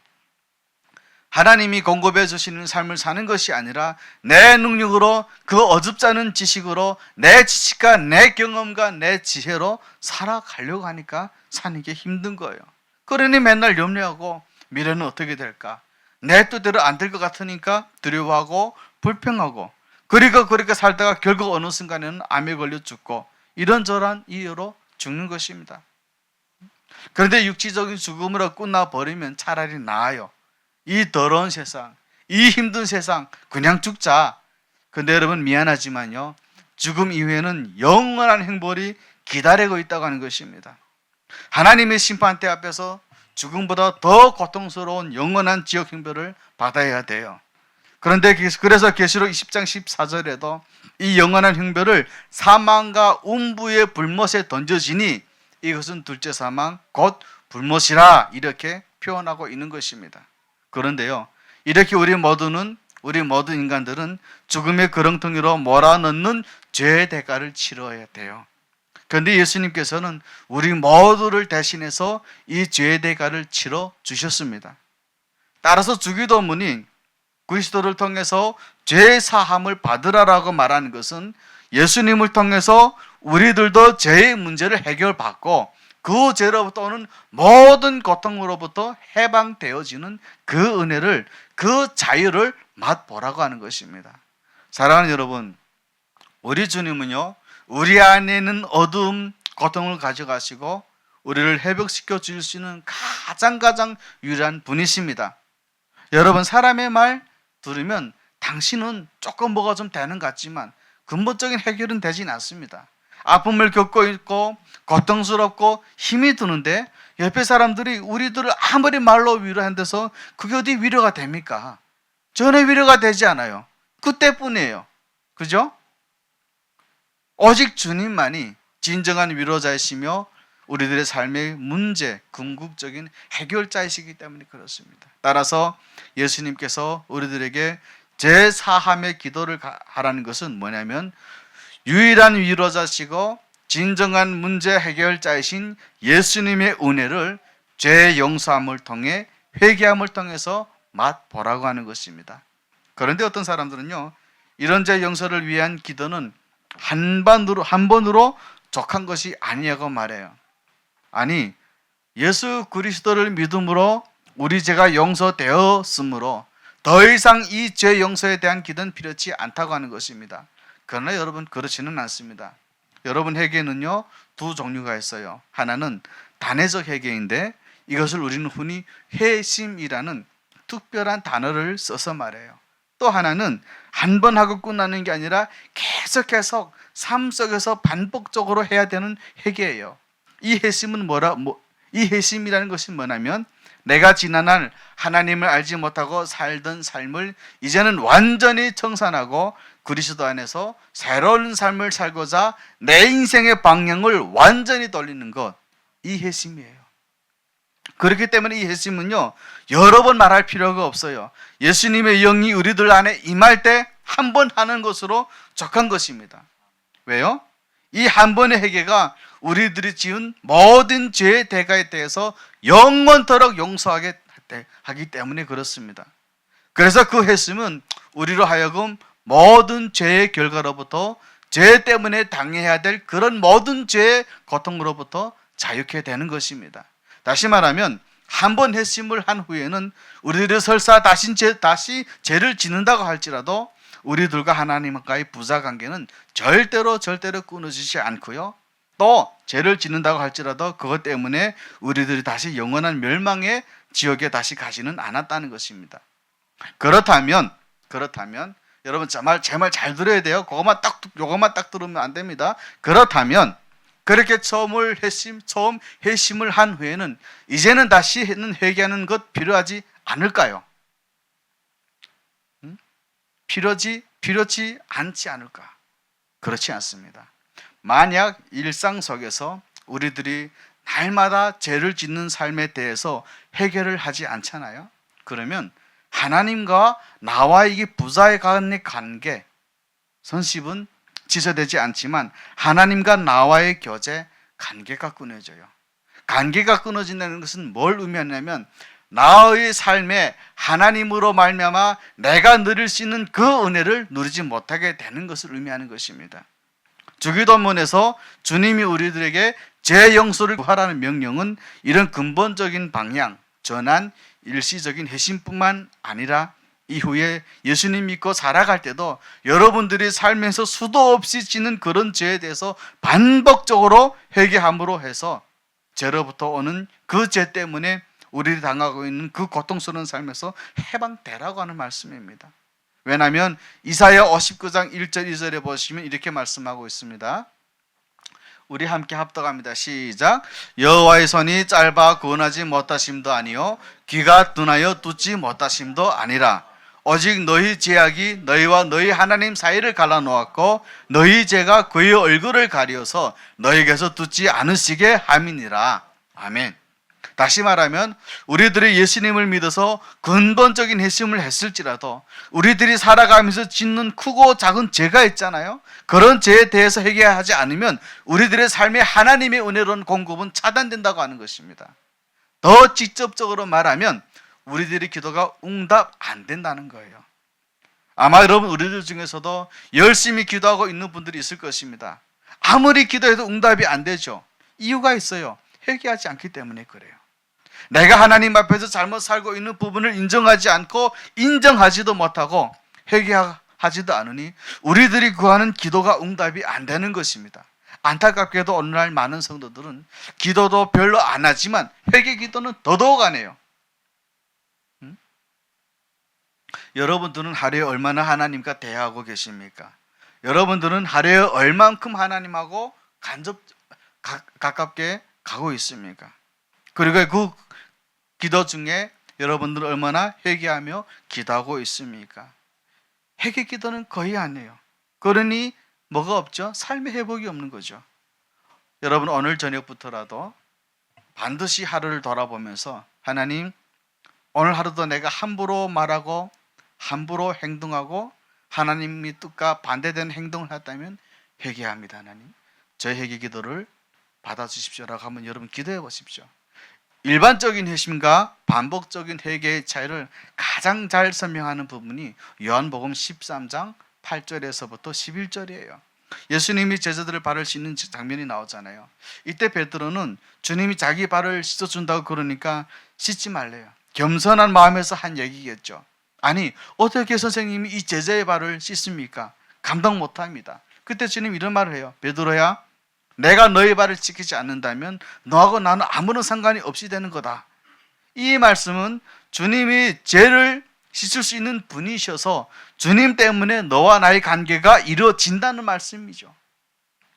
하나님이 공급해 주시는 삶을 사는 것이 아니라 내 능력으로 그 어줍지 않은 지식으로 내 지식과 내 경험과 내 지혜로 살아가려고 하니까 사는 게 힘든 거예요. 그러니 맨날 염려하고 미래는 어떻게 될까? 내 뜻대로 안 될 것 같으니까 두려워하고 불평하고 그리고 그렇게 살다가 결국 어느 순간에는 암에 걸려 죽고 이런저런 이유로 죽는 것입니다. 그런데 육체적인 죽음으로 끝나버리면 차라리 나아요. 이 더러운 세상, 이 힘든 세상 그냥 죽자. 근데 여러분 미안하지만요, 죽음 이후에는 영원한 행복이 기다리고 있다고 하는 것입니다. 하나님의 심판대 앞에서 죽음보다 더 고통스러운 영원한 지옥 형벌을 받아야 돼요. 그런데 그래서 계시록 20장 14절에도 이 영원한 형벌을 사망과 음부의 불못에 던져지니 이것은 둘째 사망 곧 불못이라 이렇게 표현하고 있는 것입니다. 그런데요, 이렇게 우리 모든 인간들은 죽음의 그렁텅이로 몰아넣는 죄의 대가를 치러야 돼요. 그런데 예수님께서는 우리 모두를 대신해서 이 죄의 대가를 치러 주셨습니다. 따라서 주기도문이 그리스도를 통해서 죄 사함을 받으라라고 말하는 것은 예수님을 통해서 우리들도 죄의 문제를 해결받고 그 죄로부터 오는 모든 고통으로부터 해방되어지는 그 은혜를, 그 자유를 맛보라고 하는 것입니다. 사랑하는 여러분, 우리 주님은요, 우리 안에 있는 어두움, 고통을 가져가시고 우리를 회복시켜 주실 수 있는 가장 유일한 분이십니다. 여러분, 사람의 말 들으면 당신은 조금 뭐가 좀 되는 것 같지만 근본적인 해결은 되진 않습니다. 아픔을 겪고 있고 고통스럽고 힘이 드는데 옆에 사람들이 우리들을 아무리 말로 위로한데서 그게 어디 위로가 됩니까? 전혀 위로가 되지 않아요. 그때뿐이에요. 그죠? 오직 주님만이 진정한 위로자이시며 우리들의 삶의 문제, 궁극적인 해결자이시기 때문에 그렇습니다. 따라서 예수님께서 우리들에게 제사함의 기도를 하라는 것은 뭐냐면 유일한 위로자시고 진정한 문제 해결자이신 예수님의 은혜를 죄 용서함을 통해 회개함을 통해서 맛보라고 하는 것입니다. 그런데 어떤 사람들은요, 이런 죄 용서를 위한 기도는 한 번으로 족한 것이 아니라고 말해요. 아니, 예수 그리스도를 믿음으로 우리 죄가 용서되었으므로 더 이상 이 죄 용서에 대한 기도는 필요치 않다고 하는 것입니다. 그러나 여러분, 그렇지는 않습니다. 여러분, 회개는요 두 종류가 있어요. 하나는 단회적 회개인데 이것을 우리는 흔히 회심이라는 특별한 단어를 써서 말해요. 또 하나는 한 번 하고 끝나는 게 아니라 계속 삶 속에서 반복적으로 해야 되는 회개예요. 이 회심이라는 것이 뭐냐면 내가 지난날 하나님을 알지 못하고 살던 삶을 이제는 완전히 청산하고 그리스도 안에서 새로운 삶을 살고자 내 인생의 방향을 완전히 돌리는 것, 이 회심이에요. 그렇기 때문에 이 회심은요 여러 번 말할 필요가 없어요. 예수님의 영이 우리들 안에 임할 때 한 번 하는 것으로 족한 것입니다. 왜요? 이 한 번의 회개가 우리들이 지은 모든 죄의 대가에 대해서 영원토록 용서하게 하기 때문에 그렇습니다. 그래서 그 회심은 우리로 하여금 모든 죄의 결과로부터 죄 때문에 당해야 될 그런 모든 죄의 고통으로부터 자유케 되는 것입니다. 다시 말하면 한 번 회심을 한 후에는 우리들이 설사 다시 죄를 짓는다고 할지라도 우리들과 하나님과의 부자관계는 절대로 끊어지지 않고요, 또 죄를 짓는다고 할지라도 그것 때문에 우리들이 다시 영원한 멸망의 지옥에 다시 가지는 않았다는 것입니다. 그렇다면 여러분 제 말 잘 들어야 돼요. 요것만 딱 들으면 안 됩니다. 그렇다면 그렇게 처음 회심을 한 후에는 이제는 다시 회개하는 것 필요하지 않을까요? 필요치 않지 않을까? 그렇지 않습니다. 만약 일상 속에서 우리들이 날마다 죄를 짓는 삶에 대해서 해결을 하지 않잖아요. 그러면 하나님과 나와의 이 부자의 간의 관계, 선십은 취소되지 않지만 하나님과 나와의 교제, 관계가 끊어져요. 관계가 끊어진다는 것은 뭘 의미하냐면 나의 삶에 하나님으로 말미암아 내가 누릴 수 있는 그 은혜를 누리지 못하게 되는 것을 의미하는 것입니다. 주기도문에서 주님이 우리들에게 죄 용서를 구하라는 명령은 이런 근본적인 방향, 전환, 일시적인 회심뿐만 아니라 이후에 예수님 믿고 살아갈 때도 여러분들이 삶에서 수도 없이 지는 그런 죄에 대해서 반복적으로 회개함으로 해서 죄로부터 오는 그 죄 때문에 우리들이 당하고 있는 그 고통스러운 삶에서 해방되라고 하는 말씀입니다. 왜냐하면 이사야 59장 1절 2절에 보시면 이렇게 말씀하고 있습니다. 우리 함께 합독합니다. 시작. 여호와의 손이 짧아 구원하지 못하심도 아니요 귀가 둔하여 듣지 못하심도 아니라 오직 너희 죄악이 너희와 너희 하나님 사이를 갈라놓았고 너희 죄가 그의 얼굴을 가리어서 너희에게서 듣지 않으시게 함이니라. 아멘. 다시 말하면 우리들이 예수님을 믿어서 근본적인 회심을 했을지라도 우리들이 살아가면서 짓는 크고 작은 죄가 있잖아요. 그런 죄에 대해서 해결하지 않으면 우리들의 삶에 하나님의 은혜로운 공급은 차단된다고 하는 것입니다. 더 직접적으로 말하면 우리들의 기도가 응답 안 된다는 거예요. 아마 여러분 우리들 중에서도 열심히 기도하고 있는 분들이 있을 것입니다. 아무리 기도해도 응답이 안 되죠. 이유가 있어요. 회개하지 않기 때문에 그래요. 내가 하나님 앞에서 잘못 살고 있는 부분을 인정하지 않고 인정하지도 못하고 회개하지도 않으니 우리들이 구하는 기도가 응답이 안 되는 것입니다. 안타깝게도 오늘날 많은 성도들은 기도도 별로 안 하지만 회개 기도는 더더욱 안 해요. 여러분들은 하루에 얼마나 하나님과 대화하고 계십니까? 여러분들은 하루에 얼만큼 하나님하고 가깝게 가고 있습니까? 그리고 그 기도 중에 여러분들은 얼마나 회개하며 기도하고 있습니까? 회개 기도는 거의 안 해요. 그러니 뭐가 없죠? 삶의 회복이 없는 거죠. 여러분 오늘 저녁부터라도 반드시 하루를 돌아보면서 하나님 오늘 하루도 내가 함부로 말하고 함부로 행동하고 하나님의 뜻과 반대되는 행동을 했다면 회개합니다. 하나님 저의 회개 기도를 받아주십시오라고 한번 여러분 기도해 보십시오. 일반적인 회심과 반복적인 회개의 차이를 가장 잘 설명하는 부분이 요한복음 13장 8절에서부터 11절이에요. 예수님이 제자들의 발을 씻는 장면이 나오잖아요. 이때 베드로는 주님이 자기 발을 씻어준다고 그러니까 씻지 말래요. 겸손한 마음에서 한 얘기겠죠. 아니 어떻게 선생님이 이 제자의 발을 씻습니까? 감당 못합니다. 그때 주님 이런 말을 해요. 베드로야 내가 너의 발을 지키지 않는다면 너하고 나는 아무런 상관이 없이 되는 거다. 이 말씀은 주님이 죄를 씻을 수 있는 분이셔서 주님 때문에 너와 나의 관계가 이루어진다는 말씀이죠.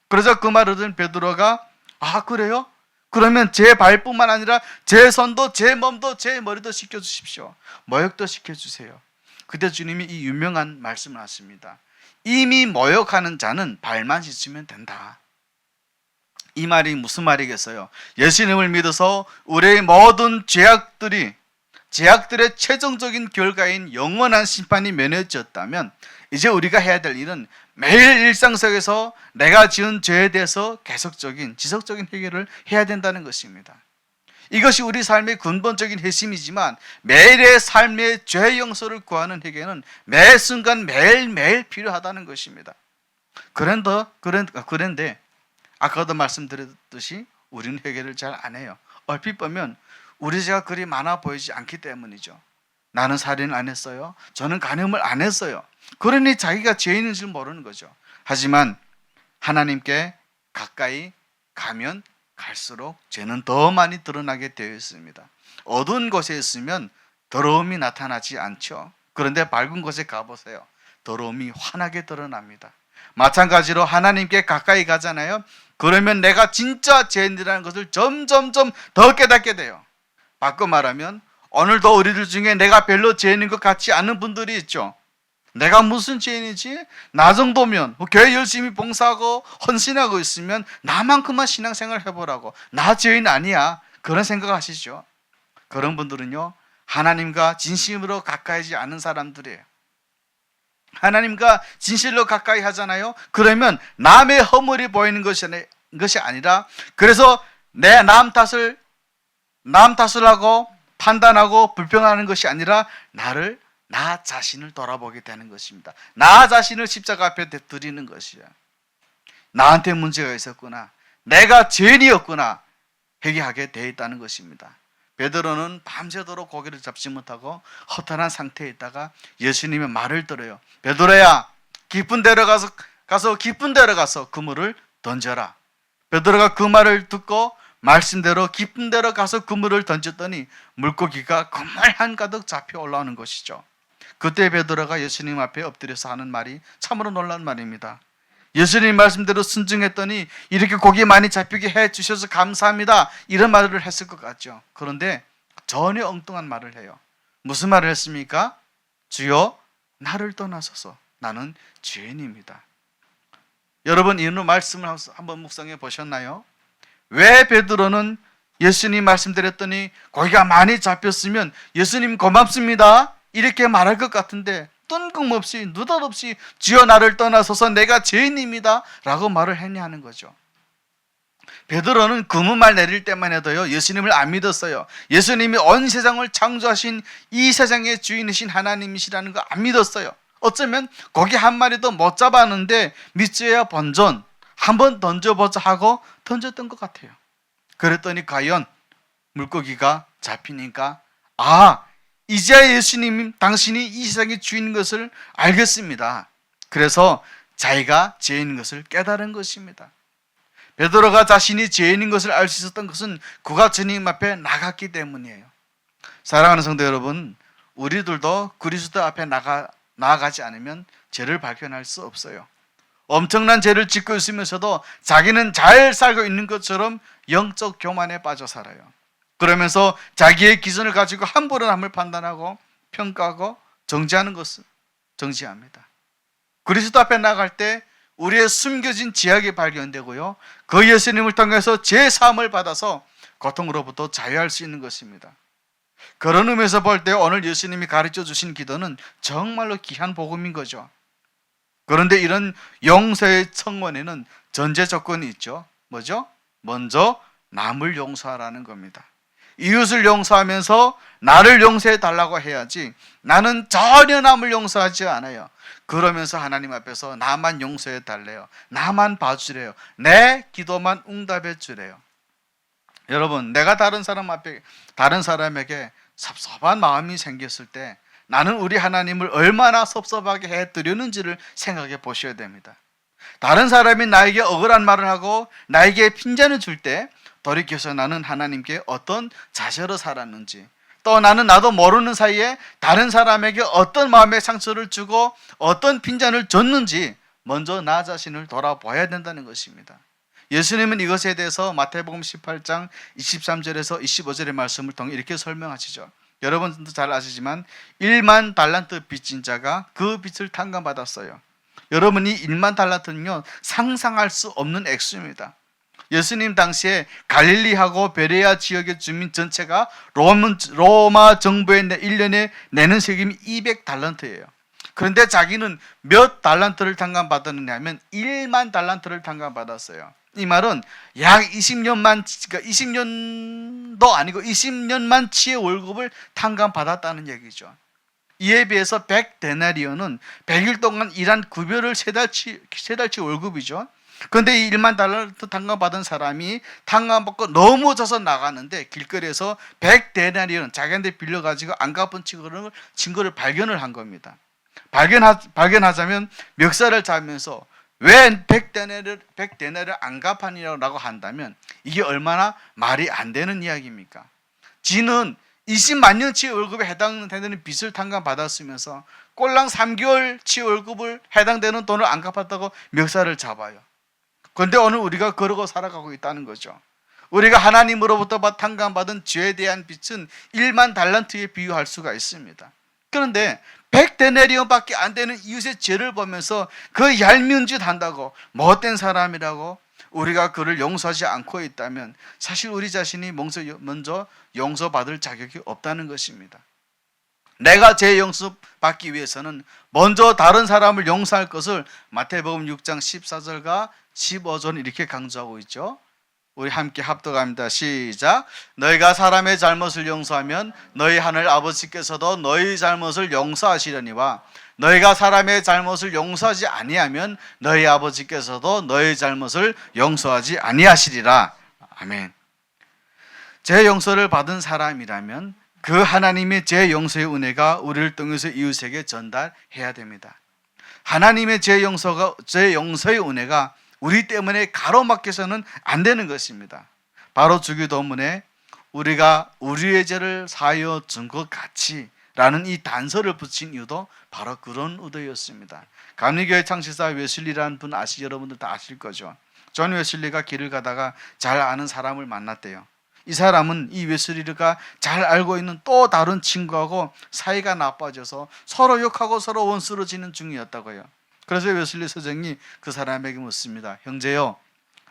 그래서 그 말을 듣는 베드로가 아 그래요? 그러면 제 발뿐만 아니라 제 손도 제 몸도 제 머리도 씻겨주십시오. 모욕도 시켜주세요. 그때 주님이 이 유명한 말씀을 하십니다. 이미 모욕하는 자는 발만 씻으면 된다. 이 말이 무슨 말이겠어요? 예수님을 믿어서 우리의 모든 죄악들의 최종적인 결과인 영원한 심판이 면해졌다면 이제 우리가 해야 될 일은 매일 일상 속에서 내가 지은 죄에 대해서 계속적인 지속적인 해결을 해야 된다는 것입니다. 이것이 우리 삶의 근본적인 핵심이지만 매일의 삶의 죄 용서를 구하는 회개는 매 순간 매일매일 필요하다는 것입니다. 그런데 아까도 말씀드렸듯이 우리는 회개를 잘 안 해요. 얼핏 보면 우리 죄가 그리 많아 보이지 않기 때문이죠. 나는 살인을 안 했어요. 저는 간음을 안 했어요. 그러니 자기가 죄인인 줄 모르는 거죠. 하지만 하나님께 가까이 가면 갈수록 죄는 더 많이 드러나게 되어 있습니다. 어두운 곳에 있으면 더러움이 나타나지 않죠. 그런데 밝은 곳에 가보세요. 더러움이 환하게 드러납니다. 마찬가지로 하나님께 가까이 가잖아요. 그러면 내가 진짜 죄인이라는 것을 점점점 더 깨닫게 돼요. 바꿔 말하면 오늘도 우리들 중에 내가 별로 죄인인 것 같지 않은 분들이 있죠. 내가 무슨 죄인이지? 나 정도면 교회 열심히 봉사하고 헌신하고 있으면 나만큼만 신앙생활 해보라고. 나 죄인 아니야. 그런 생각하시죠. 그런 분들은요 하나님과 진심으로 가까이지 않은 사람들이에요. 하나님과 진실로 가까이 하잖아요. 그러면 남의 허물이 보이는 것이 아니라 그래서 내 남 탓을 하고 판단하고 불평하는 것이 아니라 나 자신을 돌아보게 되는 것입니다. 나 자신을 십자가 앞에 드리는 것이야. 나한테 문제가 있었구나. 내가 죄인이었구나. 회개하게 되어 있다는 것입니다. 베드로는 밤새도록 고기를 잡지 못하고 허탈한 상태에 있다가 예수님의 말을 들어요. 베드로야, 깊은 데로 가서 깊은 데로 가서 그물을 던져라. 베드로가 그 말을 듣고 말씀대로 기쁜 대로 가서 그물을 던졌더니 물고기가 그물 한가득 잡혀 올라오는 것이죠. 그때 베드로가 예수님 앞에 엎드려서 하는 말이 참으로 놀란 말입니다. 예수님 말씀대로 순종했더니 이렇게 고기 많이 잡히게 해주셔서 감사합니다, 이런 말을 했을 것 같죠. 그런데 전혀 엉뚱한 말을 해요. 무슨 말을 했습니까? 주여, 나를 떠나소서, 나는 죄인입니다. 여러분, 이 말씀을 한번 묵상해 보셨나요? 왜 베드로는 예수님 말씀드렸더니 고기가 많이 잡혔으면 예수님 고맙습니다 이렇게 말할 것 같은데 뜬금없이 느닷없이 주여 나를 떠나소서 내가 죄인입니다 라고 말을 했냐 하는 거죠. 베드로는 그문말 내릴 때만 해도요, 예수님을 안 믿었어요. 예수님이 온 세상을 창조하신 이 세상의 주인이신 하나님이시라는 거 안 믿었어요. 어쩌면 고기 한 마리도 못 잡았는데 믿어야 본전 한번 던져보자 하고 던졌던 것 같아요. 그랬더니 과연 물고기가 잡히니까 이제야 예수님 당신이 이 세상의 주인인 것을 알겠습니다. 그래서 자기가 죄인인 것을 깨달은 것입니다. 베드로가 자신이 죄인인 것을 알 수 있었던 것은 그가 주님 앞에 나갔기 때문이에요. 사랑하는 성도 여러분, 우리들도 그리스도 앞에 나아가지 않으면 죄를 발견할 수 없어요. 엄청난 죄를 짓고 있으면서도 자기는 잘 살고 있는 것처럼 영적 교만에 빠져 살아요. 그러면서 자기의 기준을 가지고 함부로 남을 판단하고 평가하고 정지하는 것을 정지합니다. 그리스도 앞에 나갈 때 우리의 숨겨진 죄악이 발견되고요, 그 예수님을 통해서 죄 사함을 받아서 고통으로부터 자유할 수 있는 것입니다. 그런 의미에서 볼 때 오늘 예수님이 가르쳐 주신 기도는 정말로 귀한 복음인 거죠. 그런데 이런 용서의 청원에는 전제 조건이 있죠. 뭐죠? 먼저 남을 용서하라는 겁니다. 이웃을 용서하면서 나를 용서해 달라고 해야지, 나는 전혀 남을 용서하지 않아요. 그러면서 하나님 앞에서 나만 용서해 달래요, 나만 봐주래요, 내 기도만 응답해 주래요. 여러분, 내가 다른 사람에게 섭섭한 마음이 생겼을 때 나는 우리 하나님을 얼마나 섭섭하게 해드렸는지를 생각해 보셔야 됩니다. 다른 사람이 나에게 억울한 말을 하고 나에게 핀잔을 줄 때 돌이켜서 나는 하나님께 어떤 자세로 살았는지, 또 나도 모르는 사이에 다른 사람에게 어떤 마음의 상처를 주고 어떤 핀잔을 줬는지 먼저 나 자신을 돌아봐야 된다는 것입니다. 예수님은 이것에 대해서 마태복음 18장 23절에서 25절의 말씀을 통해 이렇게 설명하시죠. 여러분도 잘 아시지만 1만 달란트 빚진 자가 그 빚을 탕감받았어요. 여러분이 1만 달란트는요, 상상할 수 없는 액수입니다. 예수님 당시에 갈릴리하고 베레아 지역의 주민 전체가 로마 정부에 1년에 내는 세금이 200달란트예요. 그런데 자기는 몇 달란트를 탕감받았느냐면 1만 달란트를 탕감받았어요. 이 말은 약 20년도 아니고 20년만 치의 월급을 탕감받았다는 얘기죠. 이에 비해서 100데나리온은 100일 동안 일한 급여를 세 달치 월급이죠. 그런데 이 1만 달란트 탕감받은 사람이 탕감받고 넘어져서 나가는데 길거리에서 100데나리온 자기한테 빌려가지고 안 갚은 증거를 발견을 한 겁니다. 발견하자면 멱살을 잡으면서 왜 100데나리온 안 갚았냐고 한다면 이게 얼마나 말이 안 되는 이야기입니까? 지는 20만 년치 월급에 해당되는 빚을 탕감받았으면서 꼴랑 3개월치 월급을 해당되는 돈을 안 갚았다고 멱살을 잡아요. 그런데 오늘 우리가 그러고 살아가고 있다는 거죠. 우리가 하나님으로부터 탕감받은 죄에 대한 빚은 1만 달란트에 비유할 수가 있습니다. 그런데 100데나리온밖에 안 되는 이웃의 죄를 보면서 그 얄미운 짓 한다고 못된 사람이라고 우리가 그를 용서하지 않고 있다면 사실 우리 자신이 먼저 용서받을 자격이 없다는 것입니다. 내가 죄 용서받기 위해서는 먼저 다른 사람을 용서할 것을 마태복음 6장 14절과 15절 이렇게 강조하고 있죠. 우리 함께 합독합니다. 시작. 너희가 사람의 잘못을 용서하면 너희 하늘 아버지께서도 너희 잘못을 용서하시려니와 너희가 사람의 잘못을 용서하지 아니하면 너희 아버지께서도 너희 잘못을 용서하지 아니하시리라. 아멘. 죄 용서를 받은 사람이라면 그 하나님의 죄 용서의 은혜가 우리를 통해서 이웃에게 전달해야 됩니다. 하나님의 죄 용서의 은혜가 우리 때문에 가로막혀서는 안 되는 것입니다. 바로 주기도문에 우리가 우리의 죄를 사하여 준 것 같이 라는 이 단서를 붙인 이유도 바로 그런 의도였습니다. 감리교회 창시자 웨슬리라는 분 여러분들 다 아실 거죠. 존 웨슬리가 길을 가다가 잘 아는 사람을 만났대요. 이 사람은 이 웨슬리가 잘 알고 있는 또 다른 친구하고 사이가 나빠져서 서로 욕하고 서로 원수러지는 중이었다고요. 그래서 웨슬리 서정이 그 사람에게 묻습니다. 형제요,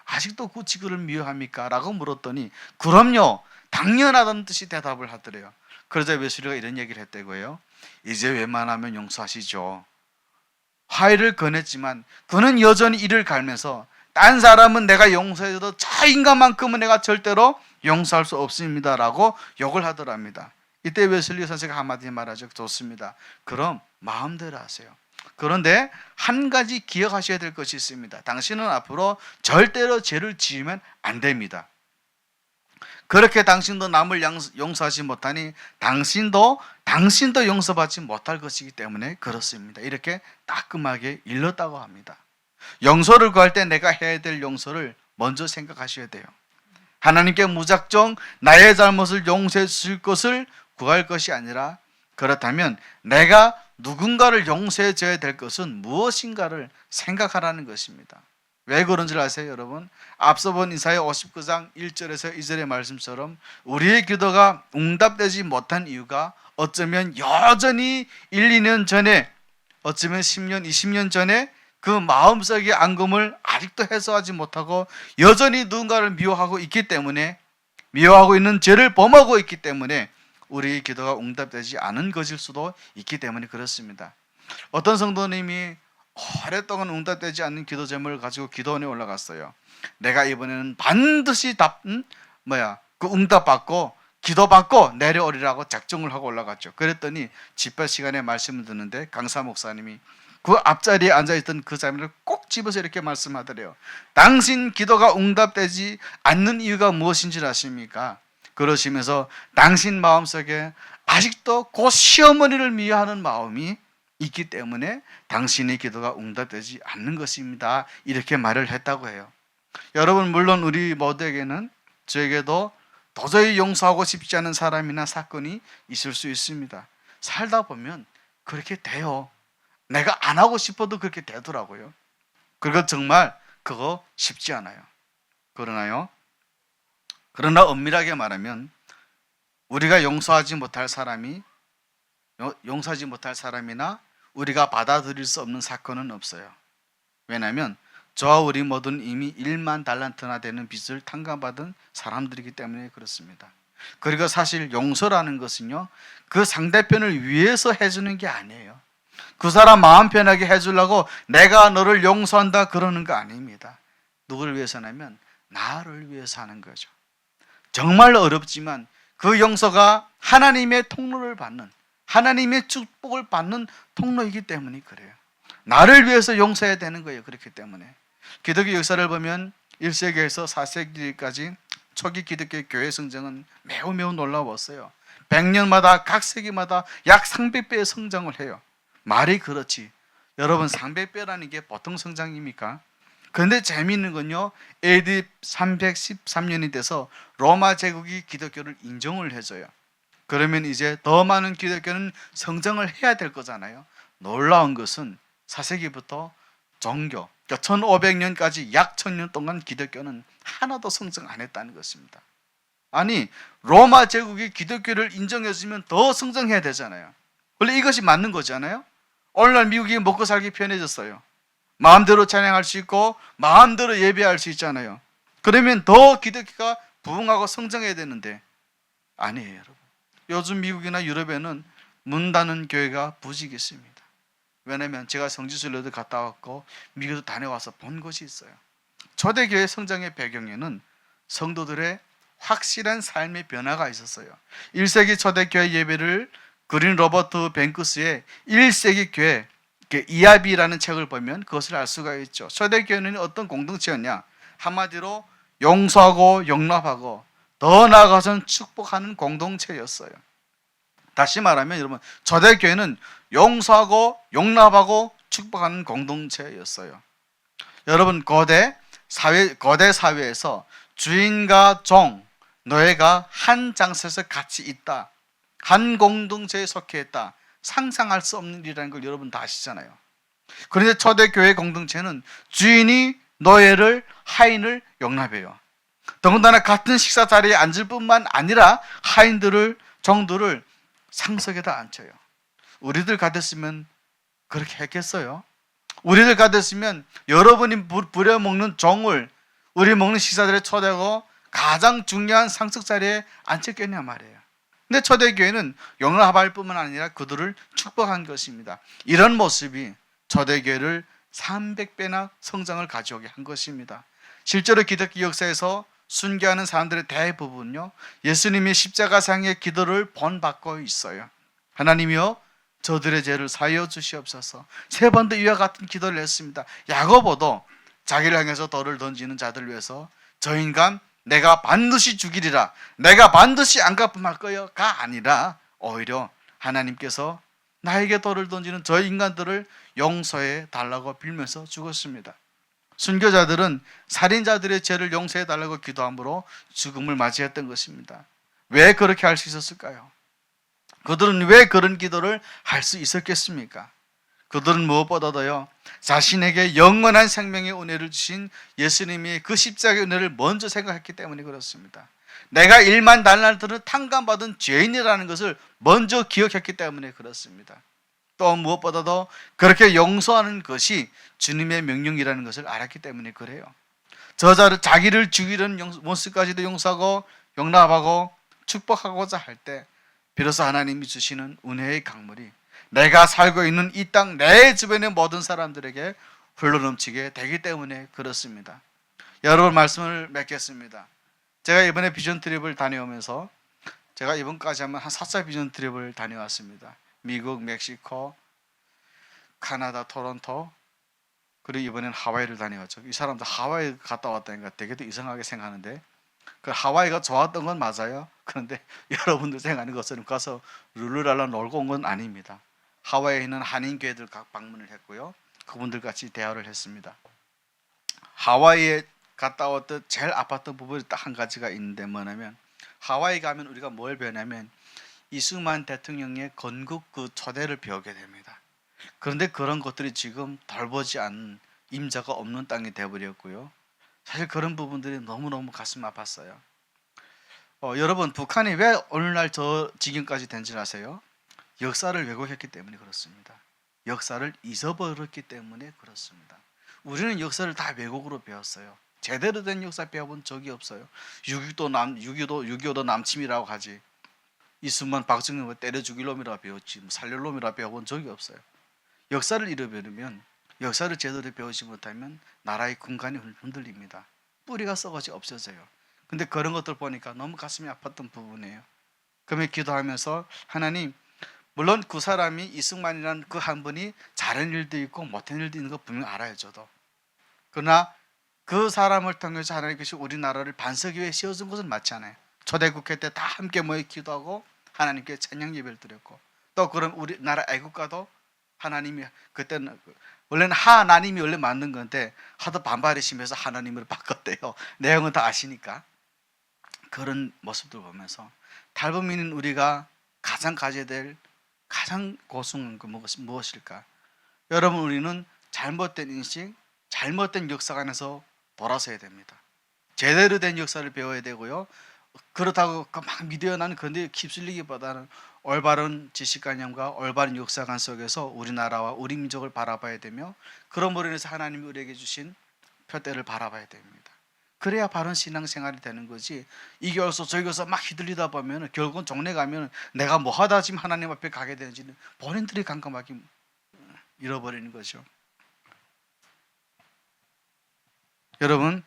아직도 그 지구를 미워합니까? 라고 물었더니 그럼요, 당연하다는 듯이 대답을 하더래요. 그러자 웨슬리가 이런 얘기를 했다고요. 이제 웬만하면 용서하시죠. 화해를 권했지만 그는 여전히 이를 갈면서 딴 사람은 내가 용서해도 저 인간만큼은 내가 절대로 용서할 수 없습니다 라고 욕을 하더랍니다. 이때 웨슬리 선생가 한마디 말하죠. 좋습니다. 그럼 마음대로 하세요. 그런데 한 가지 기억하셔야 될 것이 있습니다. 당신은 앞으로 절대로 죄를 지으면 안 됩니다. 그렇게 당신도 남을 용서하지 못하니 당신도 용서받지 못할 것이기 때문에 그렇습니다. 이렇게 따끔하게 일렀다고 합니다. 용서를 구할 때 내가 해야 될 용서를 먼저 생각하셔야 돼요. 하나님께 무작정 나의 잘못을 용서해 주실 것을 구할 것이 아니라, 그렇다면 내가 누군가를 용서해 줘야 될 것은 무엇인가를 생각하라는 것입니다. 왜 그런 줄 아세요, 여러분? 앞서 본 이사야 59장 1절에서 2절의 말씀처럼 우리의 기도가 응답되지 못한 이유가 어쩌면 여전히 1, 2년 전에, 어쩌면 10년, 20년 전에 그 마음속의 앙금을 아직도 해소하지 못하고 여전히 누군가를 미워하고 있기 때문에, 미워하고 있는 죄를 범하고 있기 때문에 우리의 기도가 응답되지 않은 것일 수도 있기 때문에 그렇습니다. 어떤 성도님이 오랫동안 응답되지 않는 기도 제목을 가지고 기도원에 올라갔어요. 내가 이번에는 반드시 그 응답받고 기도받고 내려오리라고 작정을 하고 올라갔죠. 그랬더니 집회 시간에 말씀을 듣는데 강사 목사님이 그 앞자리에 앉아있던 그 사람을 꼭 집어서 이렇게 말씀하더래요. 당신 기도가 응답되지 않는 이유가 무엇인지 아십니까? 그러시면서 당신 마음속에 아직도 그 시어머니를 미워하는 마음이 있기 때문에 당신의 기도가 응답되지 않는 것입니다. 이렇게 말을 했다고 해요. 여러분, 물론 우리 모두에게는, 저에게도 도저히 용서하고 싶지 않은 사람이나 사건이 있을 수 있습니다. 살다 보면 그렇게 돼요. 내가 안 하고 싶어도 그렇게 되더라고요. 그리고 정말 그거 쉽지 않아요. 그러나 엄밀하게 말하면 우리가 용서하지 못할 사람이나 우리가 받아들일 수 없는 사건은 없어요. 왜냐하면 저와 우리 모두는 이미 1만 달란트나 되는 빚을 탕감받은 사람들이기 때문에 그렇습니다. 그리고 사실 용서라는 것은요, 그 상대편을 위해서 해주는 게 아니에요. 그 사람 마음 편하게 해주려고 내가 너를 용서한다 그러는 거 아닙니다. 누구를 위해서냐면 나를 위해서 하는 거죠. 정말 어렵지만 그 용서가 하나님의 통로를 받는, 하나님의 축복을 받는 통로이기 때문에 그래요. 나를 위해서 용서해야 되는 거예요. 그렇기 때문에 기독교 역사를 보면 1세기에서 4세기까지 초기 기독교 교회 성장은 매우 놀라웠어요. 100년마다 각 세기마다 약 300배의 성장을 해요. 말이 그렇지, 여러분 300배라는 게 보통 성장입니까? 그런데 재미있는 건요, AD 313년이 돼서 로마 제국이 기독교를 인정을 해줘요. 그러면 이제 더 많은 기독교는 성장을 해야 될 거잖아요. 놀라운 것은 4세기부터 종교, 그러니까 1500년까지 약 1000년 동안 기독교는 하나도 성장 안 했다는 것입니다. 아니, 로마 제국이 기독교를 인정해주면 더 성장해야 되잖아요. 원래 이것이 맞는 거잖아요. 오늘날 미국이 먹고 살기 편해졌어요. 마음대로 찬양할 수 있고 마음대로 예배할 수 있잖아요. 그러면 더 기독교가 부흥하고 성장해야 되는데 아니에요, 여러분. 요즘 미국이나 유럽에는 문 닫는 교회가 부지기 있습니다. 왜냐하면 제가 성지순례도 갔다 왔고 미국도 다녀와서 본 것이 있어요. 초대교회 성장의 배경에는 성도들의 확실한 삶의 변화가 있었어요. 1세기 초대교회 예배를 그린 로버트 뱅크스의 1세기 교회 이야비라는 책을 보면 그것을 알 수가 있죠. 초대교회는 어떤 공동체였냐? 한마디로 용서하고 용납하고 더 나아가서는 축복하는 공동체였어요. 다시 말하면 여러분, 초대교회는 용서하고 용납하고 축복하는 공동체였어요. 여러분, 거대 사회에서 주인과 종, 노예가 한 장소에서 같이 있다. 한 공동체에 속해 있다. 상상할 수 없는 일이라는 걸 여러분 다 아시잖아요. 그런데 초대교회 공동체는 주인이 노예를, 하인을 용납해요. 더군다나 같은 식사 자리에 앉을 뿐만 아니라 하인들을, 종들을 상석에다 앉혀요. 우리들 같았으면 그렇게 했겠어요? 우리들 같았으면 여러분이 부려먹는 종을 우리 먹는 식사들에 초대하고 가장 중요한 상석 자리에 앉혔겠냐 말이에요. 근데 초대교회는 용납할 뿐만 아니라 그들을 축복한 것입니다. 이런 모습이 초대교회를 300배나 성장을 가져오게 한 것입니다. 실제로 기독교 역사에서 순교하는 사람들의 대부분요, 예수님의 십자가상의 기도를 본받고 있어요. 하나님이여 저들의 죄를 사하여 주시옵소서. 3번도 이와 같은 기도를 했습니다. 야고보도 자기를 향해서 돌을 던지는 자들을 위해서 저 인간 내가 반드시 죽이리라, 내가 반드시 안 갚음할 거야가 아니라 오히려 하나님께서 나에게 돌을 던지는 저 인간들을 용서해 달라고 빌면서 죽었습니다. 순교자들은 살인자들의 죄를 용서해 달라고 기도함으로 죽음을 맞이했던 것입니다. 왜 그렇게 할 수 있었을까요? 그들은 왜 그런 기도를 할 수 있었겠습니까? 그들은 무엇보다도요, 자신에게 영원한 생명의 은혜를 주신 예수님이 그 십자가의 은혜를 먼저 생각했기 때문에 그렇습니다. 내가 1만 달란트를 탕감받은 죄인이라는 것을 먼저 기억했기 때문에 그렇습니다. 또 무엇보다도 그렇게 용서하는 것이 주님의 명령이라는 것을 알았기 때문에 그래요. 저자를 자기를 죽이려는 모습까지도 용서하고 용납하고 축복하고자 할 때 비로소 하나님이 주시는 은혜의 강물이 내가 살고 있는 이 땅 내 주변의 모든 사람들에게 흘러넘치게 되기 때문에 그렇습니다. 여러분 말씀을 맺겠습니다. 제가 이번에 비전 트립을 다녀오면서 제가 이번까지 하면 한 4차 비전 트립을 다녀왔습니다. 미국, 멕시코, 카나다, 토론토, 그리고 이번엔 하와이를 다녀왔죠. 이 사람들 하와이 갔다 왔다니까 되게 이상하게 생각하는데 그 하와이가 좋았던 건 맞아요. 그런데 여러분들 생각하는 것처럼 가서 룰루랄라 놀고 온 건 아닙니다. 하와이에 있는 한인교회들 각 방문을 했고요. 그분들 같이 대화를 했습니다. 하와이에 갔다 왔던 제일 아팠던 부분이 딱 한 가지가 있는데 뭐냐면 하와이 가면 우리가 뭘 배우냐면 이승만 대통령의 건국 그 초대를 배우게 됩니다. 그런데 그런 것들이 지금 덜보지 않은 임자가 없는 땅이 되어버렸고요. 사실 그런 부분들이 너무너무 가슴 아팠어요. 여러분 북한이 왜 오늘날 저 지경까지 된 줄 아세요? 역사를 왜곡했기 때문에 그렇습니다. 역사를 잊어버렸기 때문에 그렇습니다. 우리는 역사를 다 왜곡으로 배웠어요. 제대로 된 역사 배워본 적이 없어요. 6.25도 남침이라고 하지. 이승만 박정희를 때려 죽일 놈이라 배웠지 살릴 놈이라 배워본 적이 없어요. 역사를 잃어버리면, 역사를 제대로 배우지 못하면 나라의 근간이 흔들립니다. 뿌리가 썩어지 없어져요. 근데 그런 것들 보니까 너무 가슴이 아팠던 부분이에요. 그러면 기도하면서 하나님, 물론 그 사람이 이승만이라는 그 한 분이 잘한 일도 있고 못한 일도 있는 거 분명 알아요, 저도. 그러나 그 사람을 통해서 하나님께서 우리나라를 반석 위에 세워준 것은 맞지 않아요. 초대국회 때 다 함께 모여 기도하고 하나님께 찬양 예배를 드렸고, 또 그럼 우리나라 애국가도 하나님이 그때는 원래는 하나님이 원래 맞는 건데 하도 반발이 심해서 하나님으로 바꿨대요. 내용은 다 아시니까. 그런 모습들 보면서 탈북민인 우리가 가장 가져야 될 가장 고승한 그 무엇일까? 여러분, 우리는 잘못된 인식, 잘못된 역사관에서 돌아서야 됩니다. 제대로 된 역사를 배워야 되고요. 그렇다고 막 믿어야 나는 그런데 휩쓸리기보다는 올바른 지식관념과 올바른 역사관 속에서 우리나라와 우리 민족을 바라봐야 되며, 그러므로 인해서 하나님이 우리에게 주신 표대를 바라봐야 됩니다. 그래야 바른 신앙생활이 되는 거지. 이 교회에서 저기 가서 막 휘둘리다 보면 결국은 종래 가면 내가 뭐 하다 지금 하나님 앞에 가게 되는지는 본인들이 깜깜하게 잃어버리는 거죠. 여러분,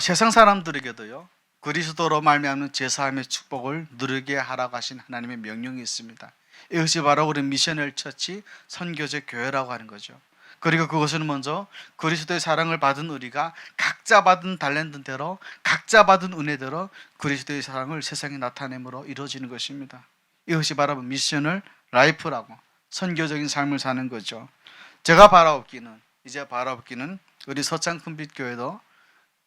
세상 사람들에게도요, 그리스도로 말미암는 제사함의 축복을 누리게 하라고 하신 하나님의 명령이 있습니다. 이것이 바로 우리 미셔널 처치, 선교제 교회라고 하는 거죠. 그리고 그것은 먼저 그리스도의 사랑을 받은 우리가 각자 받은 달란트대로, 각자 받은 은혜대로 그리스도의 사랑을 세상에 나타내므로 이루어지는 것입니다. 이것이 바로 미셔널 라이프라고, 선교적인 삶을 사는 거죠. 제가 바라옵기는, 이제 바라옵기는 우리 서창 큰빛교회도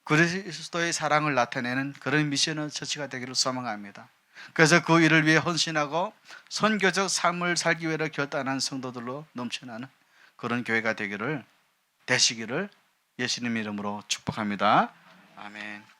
그리스도의 사랑을 나타내는 그런 미션의 처치가 되기를 소망합니다. 그래서 그 일을 위해 헌신하고 선교적 삶을 살기 위해 결단한 성도들로 넘쳐나는 그런 교회가 되시기를 예수님 이름으로 축복합니다. 아멘.